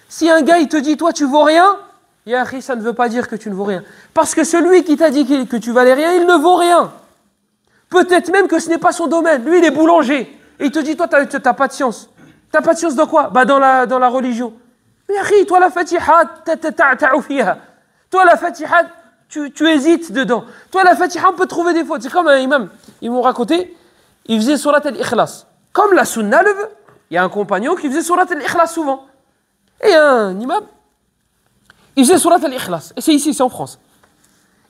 Si un gars, il te dit, toi, tu vaux rien, ya akhi, ça ne veut pas dire que tu ne vaux rien. Parce que celui qui t'a dit que tu valais rien, il ne vaut rien. Peut-être même que ce n'est pas son domaine. Lui, il est boulanger. Et il te dit, toi, tu n'as pas de science. Tu n'as pas de science dans quoi? Bah, dans la religion. Mais akhi, toi, la Fatiha, ta'u fiha. Toi, la Fatiha, tu hésites dedans. Toi, la Fatiha, on peut trouver des fautes. C'est comme un imam. Ils m'ont raconté, il faisait surat al-Ikhlas. Comme la sunna le veut. Il y a un compagnon qui faisait surat al-Ikhlas souvent. Et un imam, il faisait surat al-Ikhlas. Et c'est ici, c'est en France.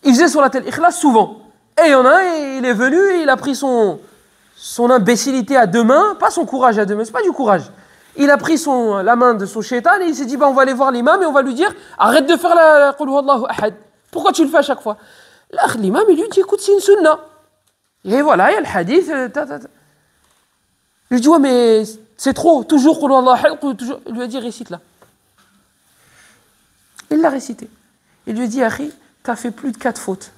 Il faisait surat al-Ikhlas souvent. Et il y en a un, il est venu, et il a pris son imbécilité à deux mains, pas son courage à deux mains, c'est pas du courage. Il a pris la main de son shaitan et il s'est dit, on va aller voir l'imam et on va lui dire, arrête de faire la Qul huwallahu ahad. Pourquoi tu le fais à chaque fois? Là, l'imam, il lui dit, écoute, c'est une sunna. Et voilà, il y a le hadith. Il lui dit, ouais, mais c'est trop, toujours Qul huwallahu ahad, toujours. Il lui a dit, récite-la. Il l'a récité. Il lui a dit, Akhi, tu as fait plus de 4 fautes.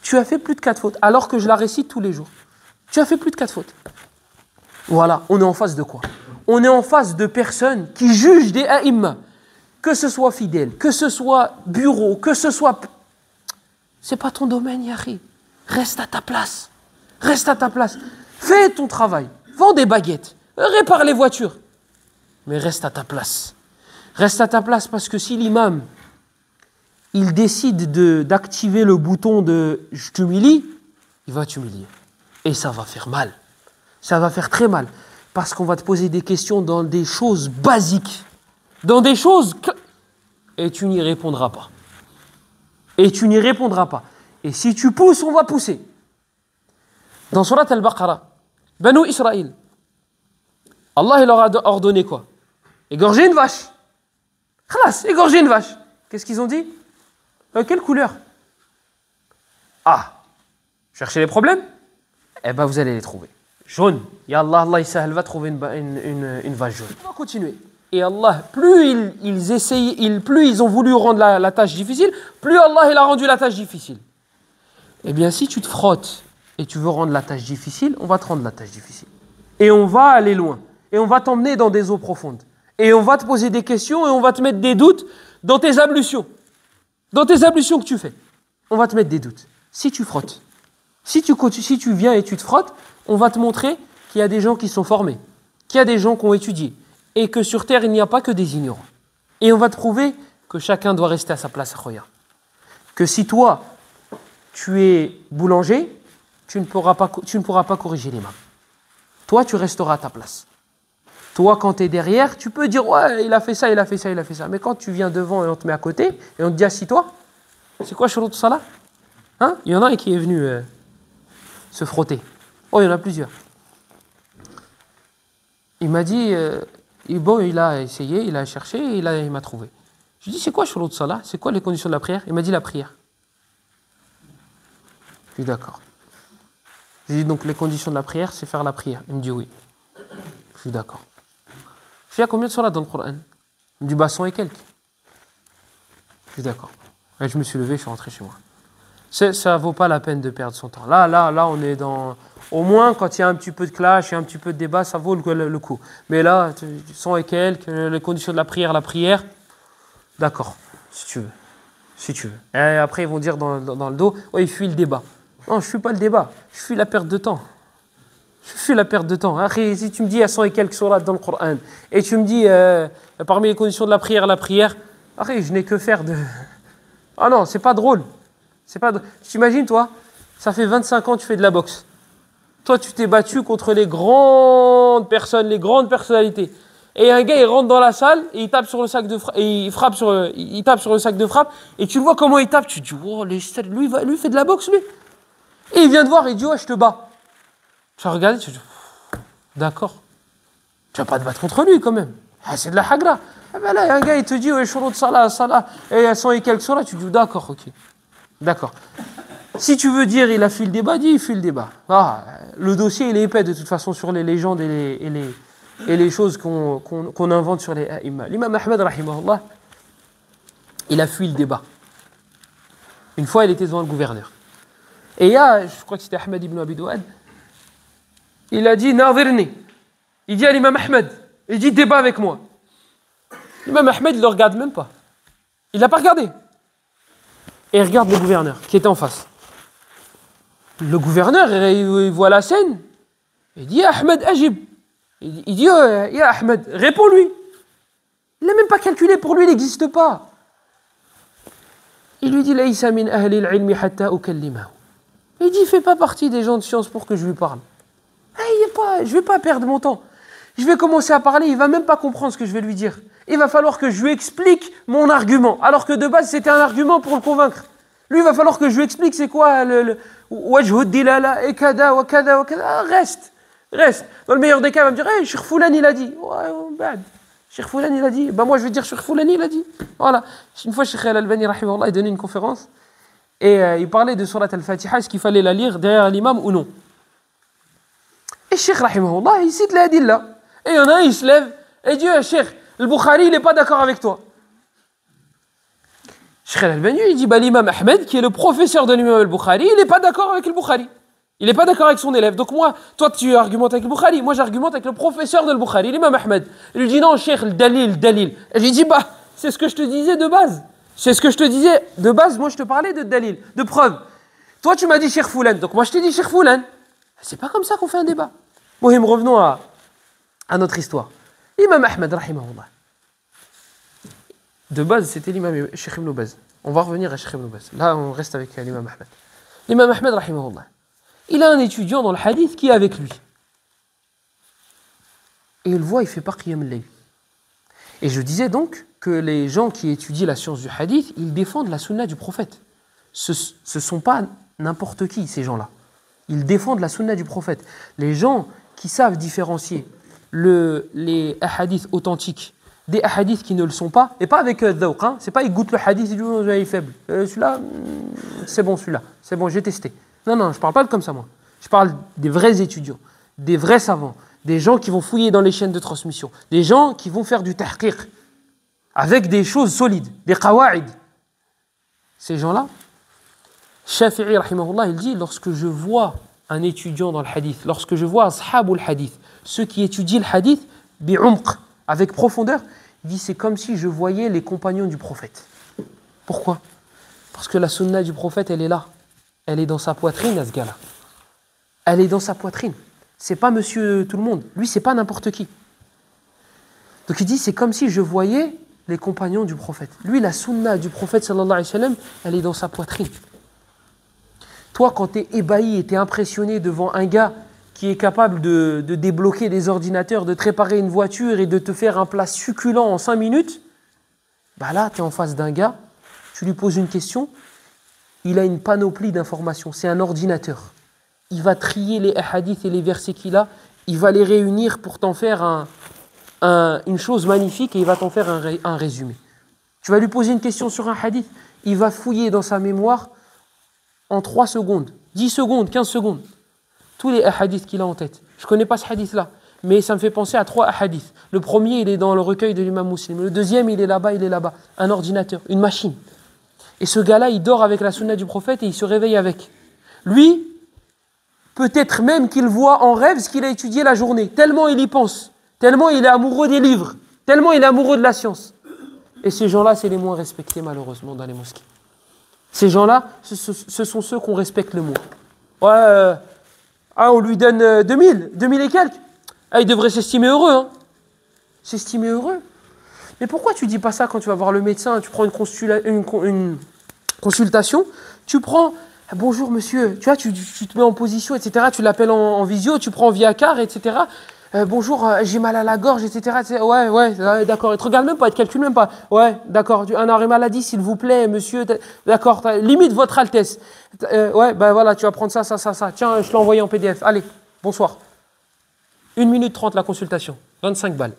Tu as fait plus de 4 fautes, alors que je la récite tous les jours. Tu as fait plus de 4 fautes. Voilà, on est en face de quoi? On est en face de personnes qui jugent des a'imma, que ce soit fidèle, que ce soit bureau, que ce soit... C'est pas ton domaine, Yahri. Reste à ta place. Reste à ta place. Fais ton travail. Vends des baguettes. Répare les voitures. Mais reste à ta place. Reste à ta place parce que si l'imam, il décide d'activer le bouton de « je t'humilie », il va t'humilier. Et ça va faire mal. Ça va faire très mal. Parce qu'on va te poser des questions dans des choses basiques. Dans des choses... Et tu n'y répondras pas. Et tu n'y répondras pas. Et si tu pousses, on va pousser. Dans Surat Al-Baqarah, Banu Israël, Allah il leur a ordonné quoi? Égorger une vache. Khalas, égorger une vache. Qu'est-ce qu'ils ont dit? Quelle couleur? Ah, cherchez les problèmes? Eh bien, vous allez les trouver. Jaune. Ya Allah, Allah il va trouver une vache jaune. On va continuer. Et Allah, plus ils ont voulu rendre la tâche difficile, plus Allah il a rendu la tâche difficile. Eh bien, si tu te frottes et tu veux rendre la tâche difficile, on va te rendre la tâche difficile. Et on va aller loin. Et on va t'emmener dans des eaux profondes. Et on va te poser des questions et on va te mettre des doutes dans tes ablutions. Dans tes ablutions que tu fais. On va te mettre des doutes. Si tu frottes, si tu viens et tu te frottes, on va te montrer qu'il y a des gens qui sont formés, qu'il y a des gens qui ont étudié, et que sur terre, il n'y a pas que des ignorants. Et on va te prouver que chacun doit rester à sa place, Khoya. Que si toi, tu es boulanger, tu ne pourras pas corriger l'imam. Toi, tu resteras à ta place. Toi, quand tu es derrière, tu peux dire « Ouais, il a fait ça, il a fait ça, il a fait ça ». Mais quand tu viens devant et on te met à côté, et on te dit « Assis-toi », c'est quoi shurut salah? Hein? Il y en a un qui est venu se frotter. Oh, il y en a plusieurs. Il m'a dit, il a essayé, il a cherché, et il m'a trouvé. Je lui ai dit, c'est quoi shurut salah? C'est quoi les conditions de la prière? Il m'a dit la prière. Je dis d'accord. Je lui ai dit, donc les conditions de la prière, c'est faire la prière. Il me dit oui. Je suis d'accord. Je lui ai dit, combien de salat dans le Coran? Il me dit, 100 et quelques. Je suis d'accord. Et je me suis levé, je suis rentré chez moi. Ça vaut pas la peine de perdre son temps. Là, on est dans... Au moins, quand il y a un petit peu de clash, il y a un petit peu de débat, ça vaut le coup. Mais là, 100 et quelques, les conditions de la prière, d'accord, si tu veux. Si tu veux. Et après, ils vont dire dans le dos, ouais, il fuit le débat. Non, je ne fuis pas le débat, je fuis la perte de temps. Je fuis la perte de temps. Après, si tu me dis, il y a 100 et quelques sourates dans le Coran, et tu me dis, parmi les conditions de la prière, après, je n'ai que faire de... Ah non, c'est pas drôle. C'est pas drôle. T'imagines, toi, ça fait 25 ans que tu fais de la boxe. Toi, tu t'es battu contre les grandes personnes, les grandes personnalités. Et un gars, il rentre dans la salle et il tape sur le sac de frappe, et il tape sur le sac de frappe, et tu le vois comment il tape, tu te dis, oh, lui, il fait de la boxe, lui. Et il vient te voir, il dit, ouais, je te bats. Tu vas regarder, tu te dis, d'accord. Tu vas pas te battre contre lui, quand même. Ah, c'est de la hagra. Ah ben là, il y a un gars, il te dit, ouais, shurut salah, et il y a 100 et quelques sur là, tu te dis, d'accord, ok. D'accord. Si tu veux dire, il a fui le débat, dis, il fuit le débat. Ah, le dossier, il est épais, de toute façon, sur les légendes et les choses qu'on invente sur les a'imma. L'imam Ahmed, rahimahullah, il a fui le débat. Une fois, il était devant le gouverneur. Et il y a, je crois que c'était Ahmed ibn Abi Douad, il a dit, Nadirni. Il dit à l'imam Ahmed, il dit, débat avec moi. L'imam Ahmed, il ne le regarde même pas. Il ne l'a pas regardé. Et il regarde le gouverneur, qui était en face. Le gouverneur, il voit la scène. Il dit, Ahmed, agib. Il dit, ya Ahmed, réponds-lui. Il n'a même pas calculé, pour lui, il n'existe pas. Il lui dit, Laïsa min ahli al-ilmi hatta ukallimahu. Il dit, il ne fait pas partie des gens de science pour que je lui parle. Je ne vais pas perdre mon temps. Je vais commencer à parler, il ne va même pas comprendre ce que je vais lui dire. Il va falloir que je lui explique mon argument, alors que de base, c'était un argument pour le convaincre. Lui, il va falloir que je lui explique c'est quoi le wajhud dilala et kada wa kada wa kada. Reste. Dans le meilleur des cas, il va me dire, hey, Cheikh Foulan, il a dit. Ouais, bad. Cheikh Foulan, il a dit. Ben moi, je vais dire Cheikh Foulan, il a dit. Voilà. Une fois, Cheikh Al-Albani, rahimahullah, il donnait une conférence et il parlait de Surat Al-Fatiha, est-ce qu'il fallait la lire derrière l'imam ou non. Et Cheikh, rahimahullah, il cite les hadiths-là. Et il y en a un, il se lève et dit, Cheikh, le Bukhari, il n'est pas d'accord avec toi. Cheikh Al-Albani, il dit, bah, l'imam Ahmed, qui est le professeur de l'imam Al-Bukhari, il n'est pas d'accord avec le Bukhari. Il n'est pas d'accord avec son élève. Donc moi, toi, tu argumentes avec le Bukhari. Moi, j'argumente avec le professeur de Bukhari, l'imam Ahmed. Il lui dit, non, Cheikh, le dalil. Et je lui dis, bah, c'est ce que je te disais de base. C'est ce que je te disais de base. Moi, je te parlais de dalil, de preuve. Toi, tu m'as dit Cheikh Foulan. Donc moi, je t'ai dit Cheikh Foulan. C'est pas comme ça qu'on fait un débat. Mohim, revenons à notre histoire. L'imam Ahmed, rahimahullah. De base, c'était l'imam Cheikh Ibn Baz. On va revenir à Cheikh Ibn Baz. Là, on reste avec l'imam Ahmed. L'imam Ahmed, rahimahullah. Il a un étudiant dans le hadith qui est avec lui. Et il le voit, il fait pas qiyam al-layl. Et je disais donc que les gens qui étudient la science du hadith, ils défendent la sunna du prophète. Ce ne sont pas n'importe qui, ces gens-là. Ils défendent la sunna du prophète. Les gens qui savent différencier les hadiths authentiques des hadiths qui ne le sont pas, et pas avec dhawq, hein, c'est pas ils goûtent le hadith et ils disent oh, il est faible. Celui-là, c'est bon celui-là, c'est bon, j'ai testé. Non, je parle pas comme ça moi. Je parle des vrais étudiants, des vrais savants, des gens qui vont fouiller dans les chaînes de transmission, des gens qui vont faire du tahqiq avec des choses solides, des qawa'id. Ces gens-là, Shafi'i rahimahullah, il dit lorsque je vois un étudiant dans le hadith, lorsque je vois ashabul hadith, ceux qui étudient le hadith bi'umq, avec profondeur, il dit c'est comme si je voyais les compagnons du prophète. Pourquoi? Parce que la sunna du prophète, elle est là. Elle est dans sa poitrine, à ce gars-là. Elle est dans sa poitrine. C'est pas monsieur tout le monde. Lui, c'est pas n'importe qui. Donc il dit, c'est comme si je voyais les compagnons du prophète. Lui, la sunna du prophète, sallallahu alayhi wa sallam, elle est dans sa poitrine. Toi, quand tu es ébahi et tu es impressionné devant un gars qui est capable de débloquer des ordinateurs, de te réparer une voiture et de te faire un plat succulent en 5 minutes, bah là, tu es en face d'un gars, tu lui poses une question, il a une panoplie d'informations, c'est un ordinateur. Il va trier les hadiths et les versets qu'il a, il va les réunir pour t'en faire une chose magnifique et il va t'en faire un résumé. Tu vas lui poser une question sur un hadith, il va fouiller dans sa mémoire en 3 secondes, 10 secondes, 15 secondes, tous les hadiths qu'il a en tête. Je ne connais pas ce hadith-là, mais ça me fait penser à 3 hadiths. Le premier, il est dans le recueil de l'imam Muslim. Le deuxième, il est là-bas. Un ordinateur, une machine. Et ce gars-là, il dort avec la sunna du prophète et il se réveille avec. Lui, peut-être même qu'il voit en rêve ce qu'il a étudié la journée, tellement il y pense, tellement il est amoureux des livres, tellement il est amoureux de la science. Et ces gens-là, c'est les moins respectés malheureusement dans les mosquées. Ces gens-là, ce sont ceux qu'on respecte le moins. Ouais, on lui donne 2000 et quelques. Ah, il devrait s'estimer heureux. Hein. S'estimer heureux. Mais pourquoi tu dis pas ça quand tu vas voir le médecin? Tu prends une consultation, tu prends Bonjour monsieur, tu vois, tu te mets en position, etc. Tu l'appelles en visio, tu prends via car, etc. Bonjour, j'ai mal à la gorge, etc. Ouais, d'accord. Il te regarde même pas, il te calcule même pas. Ouais, d'accord. Un arrêt maladie, s'il vous plaît, monsieur. D'accord. Limite votre Altesse. Ouais, ben voilà, tu vas prendre ça. Tiens, je l'ai envoyé en PDF. Allez, bonsoir. 1 minute 30 la consultation. 25 balles.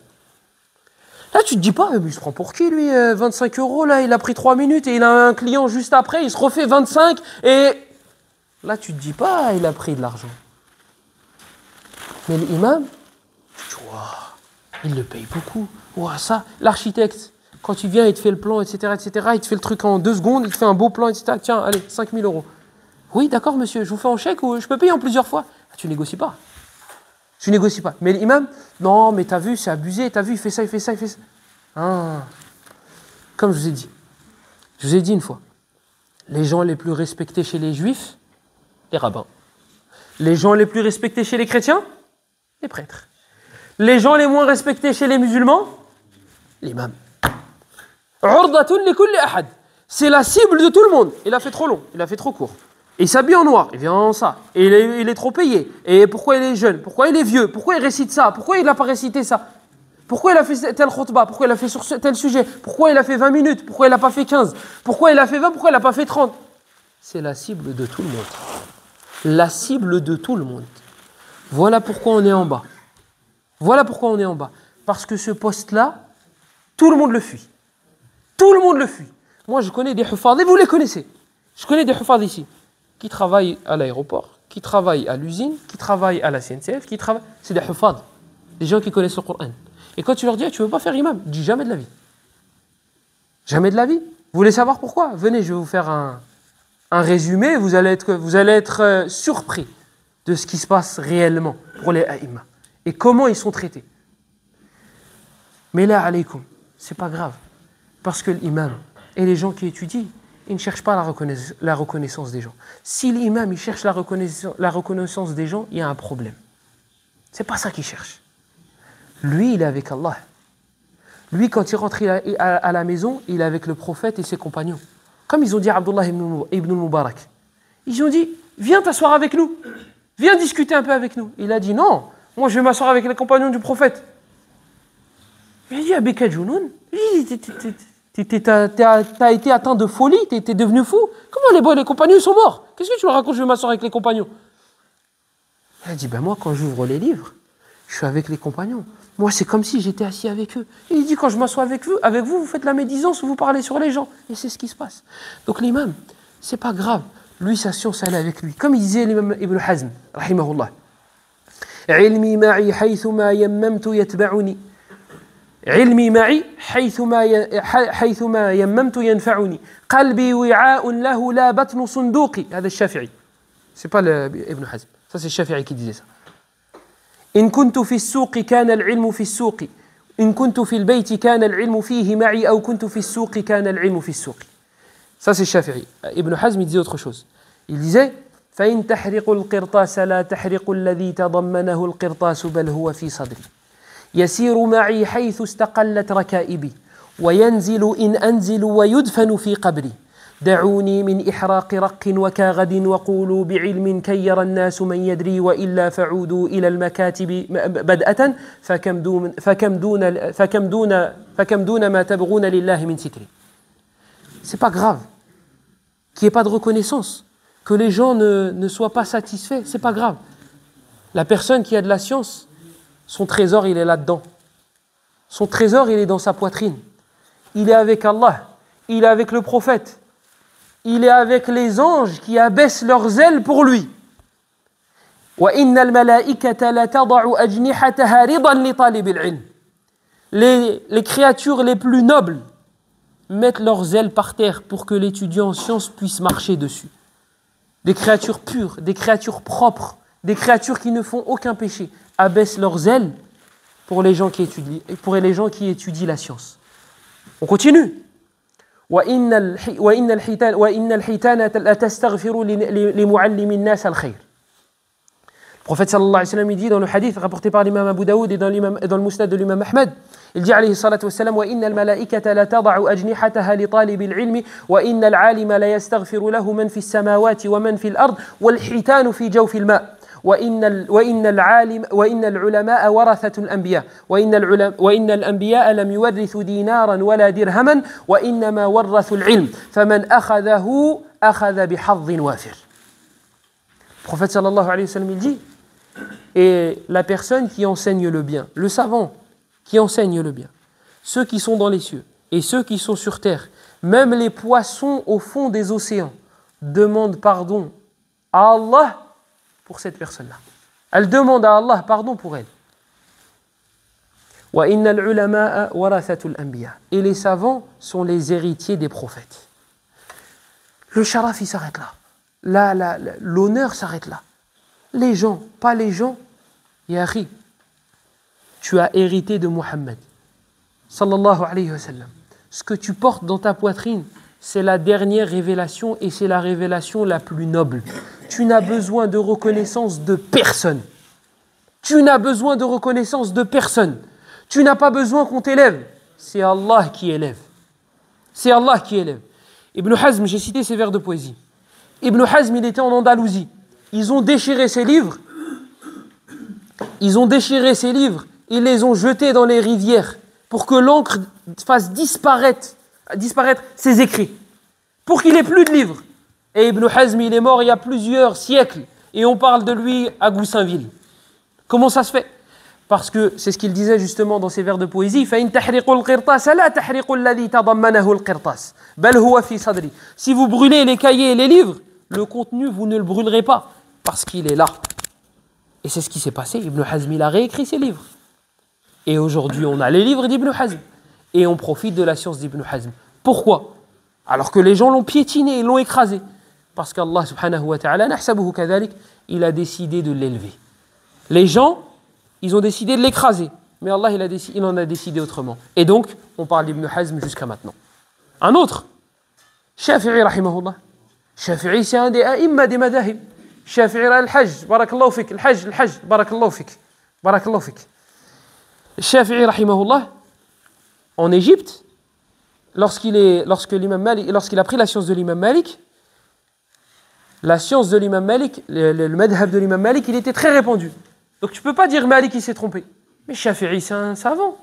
Là, tu te dis pas, mais il se prend pour qui, lui 25 €, là, il a pris 3 minutes et il a un client juste après, il se refait 25 et... Là, tu te dis pas, il a pris de l'argent. Mais l'imam, tu vois, il le paye beaucoup. Ouah, ça, l'architecte, quand il vient, il te fait le plan, etc., il te fait le truc en 2 secondes, il te fait un beau plan, etc. Tiens, allez, 5 000 €. Oui, d'accord, monsieur, je vous fais en chèque ou je peux payer en plusieurs fois. Tu négocies pas. Tu négocies pas. Mais l'imam, non, mais t'as vu, c'est abusé, t'as vu, il fait ça. Ah. Comme je vous ai dit une fois, les gens les plus respectés chez les juifs, les rabbins. Les gens les plus respectés chez les chrétiens, les prêtres. Les gens les moins respectés chez les musulmans, l'imam. C'est la cible de tout le monde. Il a fait trop long, il a fait trop court. Il s'habille en noir, il vient en ça. Et il est trop payé. Et pourquoi il est jeune? Pourquoi il est vieux? Pourquoi il récite ça? Pourquoi il n'a pas récité ça? Pourquoi il a fait tel khutbah? Pourquoi il a fait sur tel sujet? Pourquoi il a fait 20 minutes? Pourquoi il n'a pas fait 15? Pourquoi il a fait 20? Pourquoi il n'a pas fait 30? C'est la cible de tout le monde. La cible de tout le monde. Voilà pourquoi on est en bas. Voilà pourquoi on est en bas. Parce que ce poste-là, tout le monde le fuit. Tout le monde le fuit. Moi, je connais des hufad, et vous les connaissez. Je connais des hufad ici, qui travaillent à l'aéroport, qui travaillent à l'usine, qui travaillent à la CNCF, qui travaillent... C'est des hufad, des gens qui connaissent le Coran. Et quand tu leur dis, tu ne veux pas faire imam, dis jamais de la vie. Jamais de la vie. Vous voulez savoir pourquoi? Venez, je vais vous faire un résumé, vous allez être surpris de ce qui se passe réellement pour les aïma et comment ils sont traités. Mais là, alaykoum, c'est pas grave. Parce que l'imam et les gens qui étudient, ils ne cherchent pas la reconnaissance des gens. Si l'imam il cherche la reconnaissance des gens, il y a un problème. C'est pas ça qu'il cherche. Lui, il est avec Allah. Lui, quand il rentre à la maison, il est avec le prophète et ses compagnons. Comme ils ont dit à Abdullah ibn Mubarak. Ils ont dit, viens t'asseoir avec nous. Viens discuter un peu avec nous. Il a dit, non, moi je vais m'asseoir avec les compagnons du prophète. Il a dit, Abeka Jounoun, t'as été atteint de folie, t'es devenu fou. Comment les compagnons ils sont morts? Qu'est-ce que tu leur racontes, je vais m'asseoir avec les compagnons? Il a dit, ben moi quand j'ouvre les livres, je suis avec les compagnons. Moi c'est comme si j'étais assis avec eux. Il dit, quand je m'assois avec vous, vous faites la médisance, vous parlez sur les gens. Et c'est ce qui se passe. Donc l'imam, c'est pas grave. Lui, sa science, elle est avec lui. Comme il disait l'imam Ibn Hazm, rahimahullah. Ilmi ma'i haythuma yammamtu yatba'uni. علمي معي حيثما يممت ينفعني قلبي وعاء له لا بطن صندوقي هذا الشافعي c'est pas ابن حزم ça c'est الشافعي qui disait ça إن كنت في السوق كان العلم في السوق إن كنت في البيت كان العلم فيه معي أو كنت في السوق كان العلم في السوق ça c'est الشافعي ابن حزم il disait autre chose il disait فإن تحرق القرطاس لا تحرق الذي تضمنه القرطاس بل هو في صدري يسير معي حيث استقلت ركائبي وينزل إن أنزل ويدفن في قبري دعوني من إحراق رق وكاغد وقولوا بعلم كي يرى الناس من يدري وإلا فعودوا إلى المكاتب بدءة فكم دون ما تبغون لله من ستري. C'est pas grave qu'il n'y ait pas de reconnaissance, que les gens ne soient pas satisfaits, c'est pas grave. La personne qui a de la science, son trésor, il est là-dedans. Son trésor, il est dans sa poitrine. Il est avec Allah. Il est avec le prophète. Il est avec les anges qui abaissent leurs ailes pour lui. وَإِنَّ الْمَلَائِكَةَ لَتَضَعُ أَجْنِحَتَهَا رِضًا لِطَالِبِ الْعِلْمِ. Les créatures les plus nobles mettent leurs ailes par terre pour que l'étudiant en sciences puisse marcher dessus. Des créatures pures, des créatures propres, des créatures qui ne font aucun péché, abaissent leurs ailes pour les gens qui étudient la science. On continue. وإن الحيتان لا تستغفر لمعلم الناس الخير. prophète sallallahu alayhi wa sallam, il dit dans le hadith rapporté par l'imam Abu Daoud et dans le musnad de l'imam Ahmed, il dit alayhi salatu wassalam, wa inna al-malaikata la tada'u ajnihataha li talib al-ilmi wa inna al-alima la yastaghfiru lahu man fi as-samawati wa man fi al-ard wal hitanu fi jawfi al-ma' وإن العلماء ورثة الأنبياء وإن الأنبياء لم يورثوا دينارا ولا درهما وإنما ورثوا العلم فمن أخذه أخذ بحظ وافر. Le prophète sallallahu alayhi wa sallam il dit, et la personne qui enseigne le bien, le savant qui enseigne le bien, ceux qui sont dans les cieux et ceux qui sont sur terre, même les poissons au fond des océans, demandent pardon à Allah pour cette personne-là. Elle demande à Allah pardon pour elle. Et les savants sont les héritiers des prophètes. Le sharaf, il s'arrête là. L'honneur s'arrête là. Les gens, pas les gens. Yahri, tu as hérité de Muhammad. Sallallahu alayhi wa sallam. Ce que tu portes dans ta poitrine, c'est la dernière révélation et c'est la révélation la plus noble. Tu n'as besoin de reconnaissance de personne. Tu n'as besoin de reconnaissance de personne. Tu n'as pas besoin qu'on t'élève. C'est Allah qui élève. C'est Allah qui élève. Ibn Hazm, j'ai cité ses vers de poésie. Ibn Hazm, il était en Andalousie. Ils ont déchiré ses livres. Ils les ont jetés dans les rivières pour que l'encre fasse disparaître ses écrits. Pour qu'il n'ait plus de livres. Et Ibn Hazm, il est mort il y a plusieurs siècles. Et on parle de lui à Goussainville. Comment ça se fait? Parce que c'est ce qu'il disait justement dans ses vers de poésie. Si vous brûlez les cahiers et les livres, le contenu, vous ne le brûlerez pas. Parce qu'il est là. Et c'est ce qui s'est passé. Ibn Hazm, il a réécrit ses livres. Et aujourd'hui, on a les livres d'Ibn Hazm. Et on profite de la science d'Ibn Hazm. Pourquoi? Alors que les gens l'ont piétiné et l'ont écrasé. Parce qu'Allah subhanahu wa ta'ala, nahsabuhu kadhalik, il a décidé de l'élever. Les gens, ils ont décidé de l'écraser. Mais Allah, il en a décidé autrement. Et donc, on parle d'Ibn Hazm jusqu'à maintenant. Un autre, Shafi'i rahimahullah. Shafi'i, c'est un des a'imma des madahib. Shafi'i al-hajj, barakallahu fik, al-hajj, barakallahu fik. Shafi'i rahimahullah, en Égypte, lorsqu'il a pris la science de l'imam Malik, le madhab de l'imam Malik, il était très répandu. Donc tu ne peux pas dire Malik il s'est trompé. Mais Shafi'i, c'est un savant.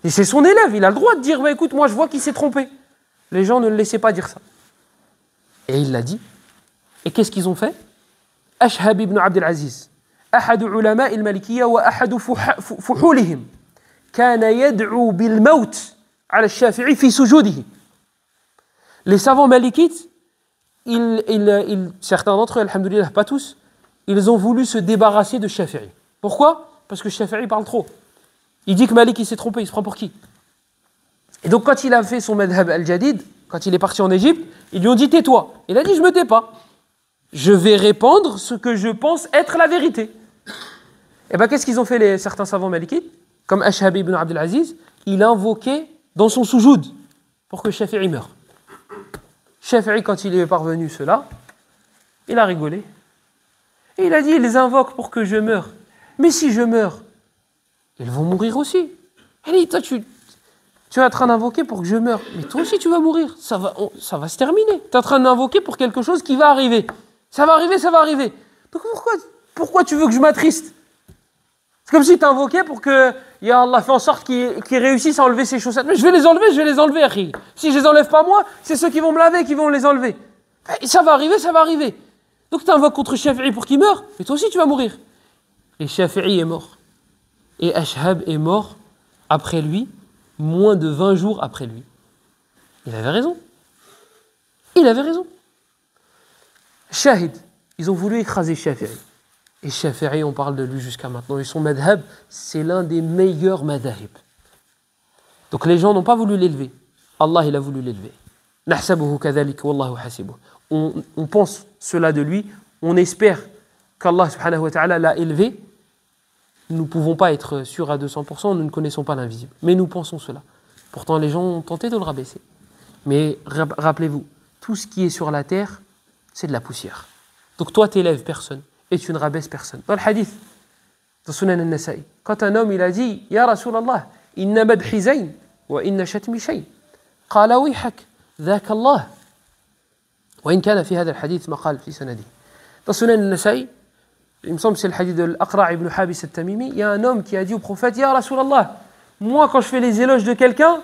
Et c'est son élève, il a le droit de dire, écoute, moi je vois qu'il s'est trompé. Les gens ne le laissaient pas dire ça. Et il l'a dit. Et qu'est-ce qu'ils ont fait? Ashhab ibn Abd al-Aziz, ahadu ulama al-Malikiyya wa ahadu fuhulihim, kana yad'u bil maut ala al-Shafi'i fi sujudihi. Les savants malikites, certains d'entre eux, alhamdoulilah, pas tous, ils ont voulu se débarrasser de Shafi'i. Pourquoi? Parce que Shafi'i parle trop. Il dit que Malik il s'est trompé, il se prend pour qui? Et donc quand il a fait son madhab al-Jadid, quand il est parti en Égypte, ils lui ont dit tais-toi. Il a dit je me tais pas. Je vais répandre ce que je pense être la vérité. Et bien qu'est-ce qu'ils ont fait certains savants malikites? Comme Ashhab ibn Abd al-Aziz, il a invoqué dans son soujoud pour que Shafi'i meure. Shafi'i, quand il est parvenu cela, il a rigolé. Et il a dit, ils les invoquent pour que je meure. Mais si je meurs, ils vont mourir aussi. Il dit, toi, tu es en train d'invoquer pour que je meure. Mais toi aussi, tu vas mourir. Ça va se terminer. Tu es en train d'invoquer pour quelque chose qui va arriver. Ça va arriver. Donc pourquoi tu veux que je m'attriste? C'est comme si tu invoquais pour que Ya Allah fait en sorte qu'ils réussissent à enlever ces chaussettes. Mais je vais les enlever, Akhi. Si je les enlève pas moi, c'est ceux qui vont me laver qui vont les enlever. Et ça va arriver. Donc tu invoques contre Shafi'i pour qu'il meure, mais toi aussi tu vas mourir. Et Shafi'i est mort. Et Ashhab est mort après lui, moins de 20 jours après lui. Il avait raison. Shahid, ils ont voulu écraser Shafi'i. Et Shafi'i, on parle de lui jusqu'à maintenant. Et son madhab, c'est l'un des meilleurs madhab. Donc les gens n'ont pas voulu l'élever. Allah, il a voulu l'élever. Nahsabuhu kadhalik wallahu hasibuh. On pense cela de lui. On espère qu'Allah subhanahu wa ta'ala l'a élevé. Nous ne pouvons pas être sûrs à 200%, nous ne connaissons pas l'invisible. Mais nous pensons cela. Pourtant, les gens ont tenté de le rabaisser. Mais rappelez-vous, tout ce qui est sur la terre, c'est de la poussière. Donc toi, t'élèves personne. et tu ne rabaisses personne. Dans le hadith de Sunan al-Nasa'i, quand un homme il a dit Ya Rasulallah, inna madhi zayn wa inna shatmi shay. Qala wihak, dhaka Allah. Wa in kana fi hadha al-hadith maqal fi sanadi. Dans Sunan al-Nasa'i, il me semble que c'est le hadith de l'Aqra' ibn Habis al-Tamimi, il y a un homme qui a dit au prophète Ya Rasulallah, moi quand je fais les éloges de quelqu'un,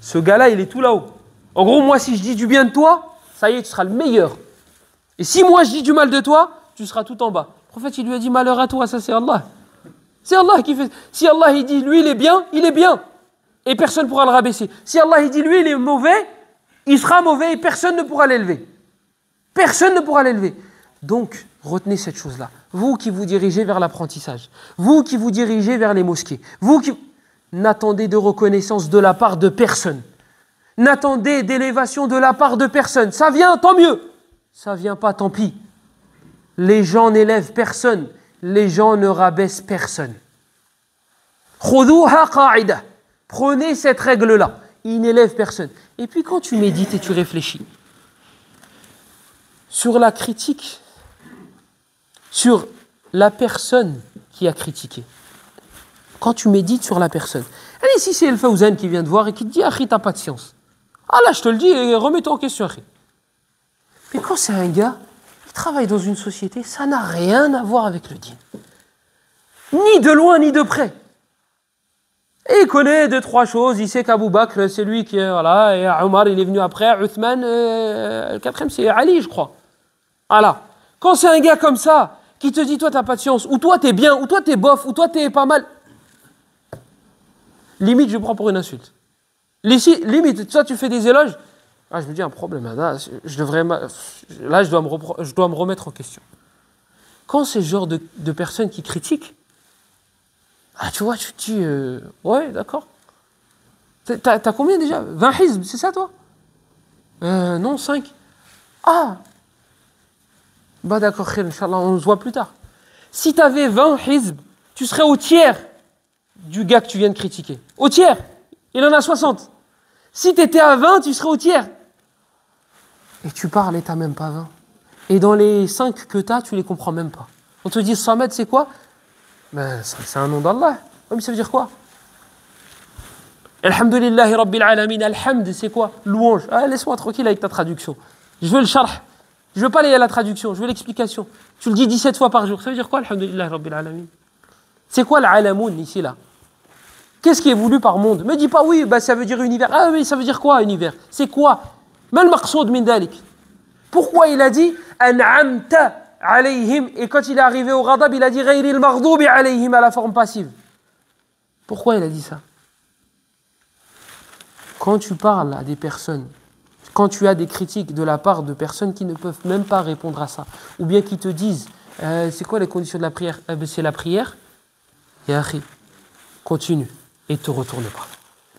ce gars-là il est tout là-haut. En gros, moi si je dis du bien de toi, ça y est, tu seras le meilleur. Et si moi je dis du mal de toi, tu seras tout en bas. Le prophète il lui a dit malheur à toi, ça c'est Allah. C'est Allah qui fait. Si Allah il dit lui il est bien, et personne ne pourra le rabaisser. Si Allah il dit lui il est mauvais, il sera mauvais et personne ne pourra l'élever. Personne ne pourra l'élever. Donc, retenez cette chose-là. Vous qui vous dirigez vers l'apprentissage, vous qui vous dirigez vers les mosquées, vous qui n'attendez de reconnaissance de la part de personne. N'attendez d'élévation de la part de personne. Ça vient, tant mieux. Ça vient pas, tant pis. Les gens n'élèvent personne. Les gens ne rabaissent personne. Khudouha qa'ida. Prenez cette règle-là. Ils n'élèvent personne. Et puis quand tu médites et tu réfléchis sur la critique, sur la personne qui a critiqué, quand tu médites sur la personne, allez, si c'est El Fawzan qui vient te voir et qui te dit « Akhi, t'as pas de science ». Ah là, je te le dis, et remets-toi en question, Akhi. Mais quand c'est un gars qui travaille dans une société, ça n'a rien à voir avec le dîn. Ni de loin, ni de près. Et il connaît deux, trois choses. Il sait qu'Abou Bakr, c'est lui qui est, voilà, et Omar, il est venu après, Uthman, le quatrième, c'est Ali, je crois. Voilà. Quand c'est un gars comme ça, qui te dit, toi, t'as pas de science, ou toi, t'es bien, ou toi, t'es bof, ou toi, t'es pas mal, limite, je prends pour une insulte. Limite, toi, tu fais des éloges. Ah, je me dis, un problème, là, je dois me remettre en question. Quand c'est ce genre de personnes qui critiquent, ah, tu vois, tu te dis, ouais, d'accord. T'as combien déjà? 20 hizb, c'est ça, toi? Non, 5. Ah! Bah d'accord, Inch'Allah, on se voit plus tard. Si t'avais 20 hizb, tu serais au tiers du gars que tu viens de critiquer. Au tiers! Il en a 60. Si t'étais à 20, tu serais au tiers. Et tu parles et t'as même pas 20. Et dans les 5 que t'as, tu les comprends même pas. On te dit, Samad, c'est quoi? Ben, c'est un nom d'Allah. Mais ça veut dire quoi? Alhamdulillahi Rabbil Alamin. Alhamd, c'est quoi? Louange. Ah, laisse-moi tranquille avec ta traduction. Je veux le sharh. Je veux pas aller à la traduction, je veux l'explication. Tu le dis 17 fois par jour. Ça veut dire quoi, Alhamdulillahi Rabbil Alamin? C'est quoi l'alamoun ici, là? Qu'est-ce qui est voulu par monde? Me dis pas oui, bah, ça veut dire univers. Ah oui, ça veut dire quoi, univers? C'est quoi? Mal maqsoud min dalik. Pourquoi il a dit an'amta alayhim, et quand il est arrivé au ghadab, il a dit ghayril maghdubi alayhim à la forme passive. Pourquoi il a dit ça? Quand tu parles à des personnes, quand tu as des critiques de la part de personnes qui ne peuvent même pas répondre à ça, ou bien qui te disent c'est quoi les conditions de la prière? C'est la prière. Ya akhi, continue et ne te retourne pas.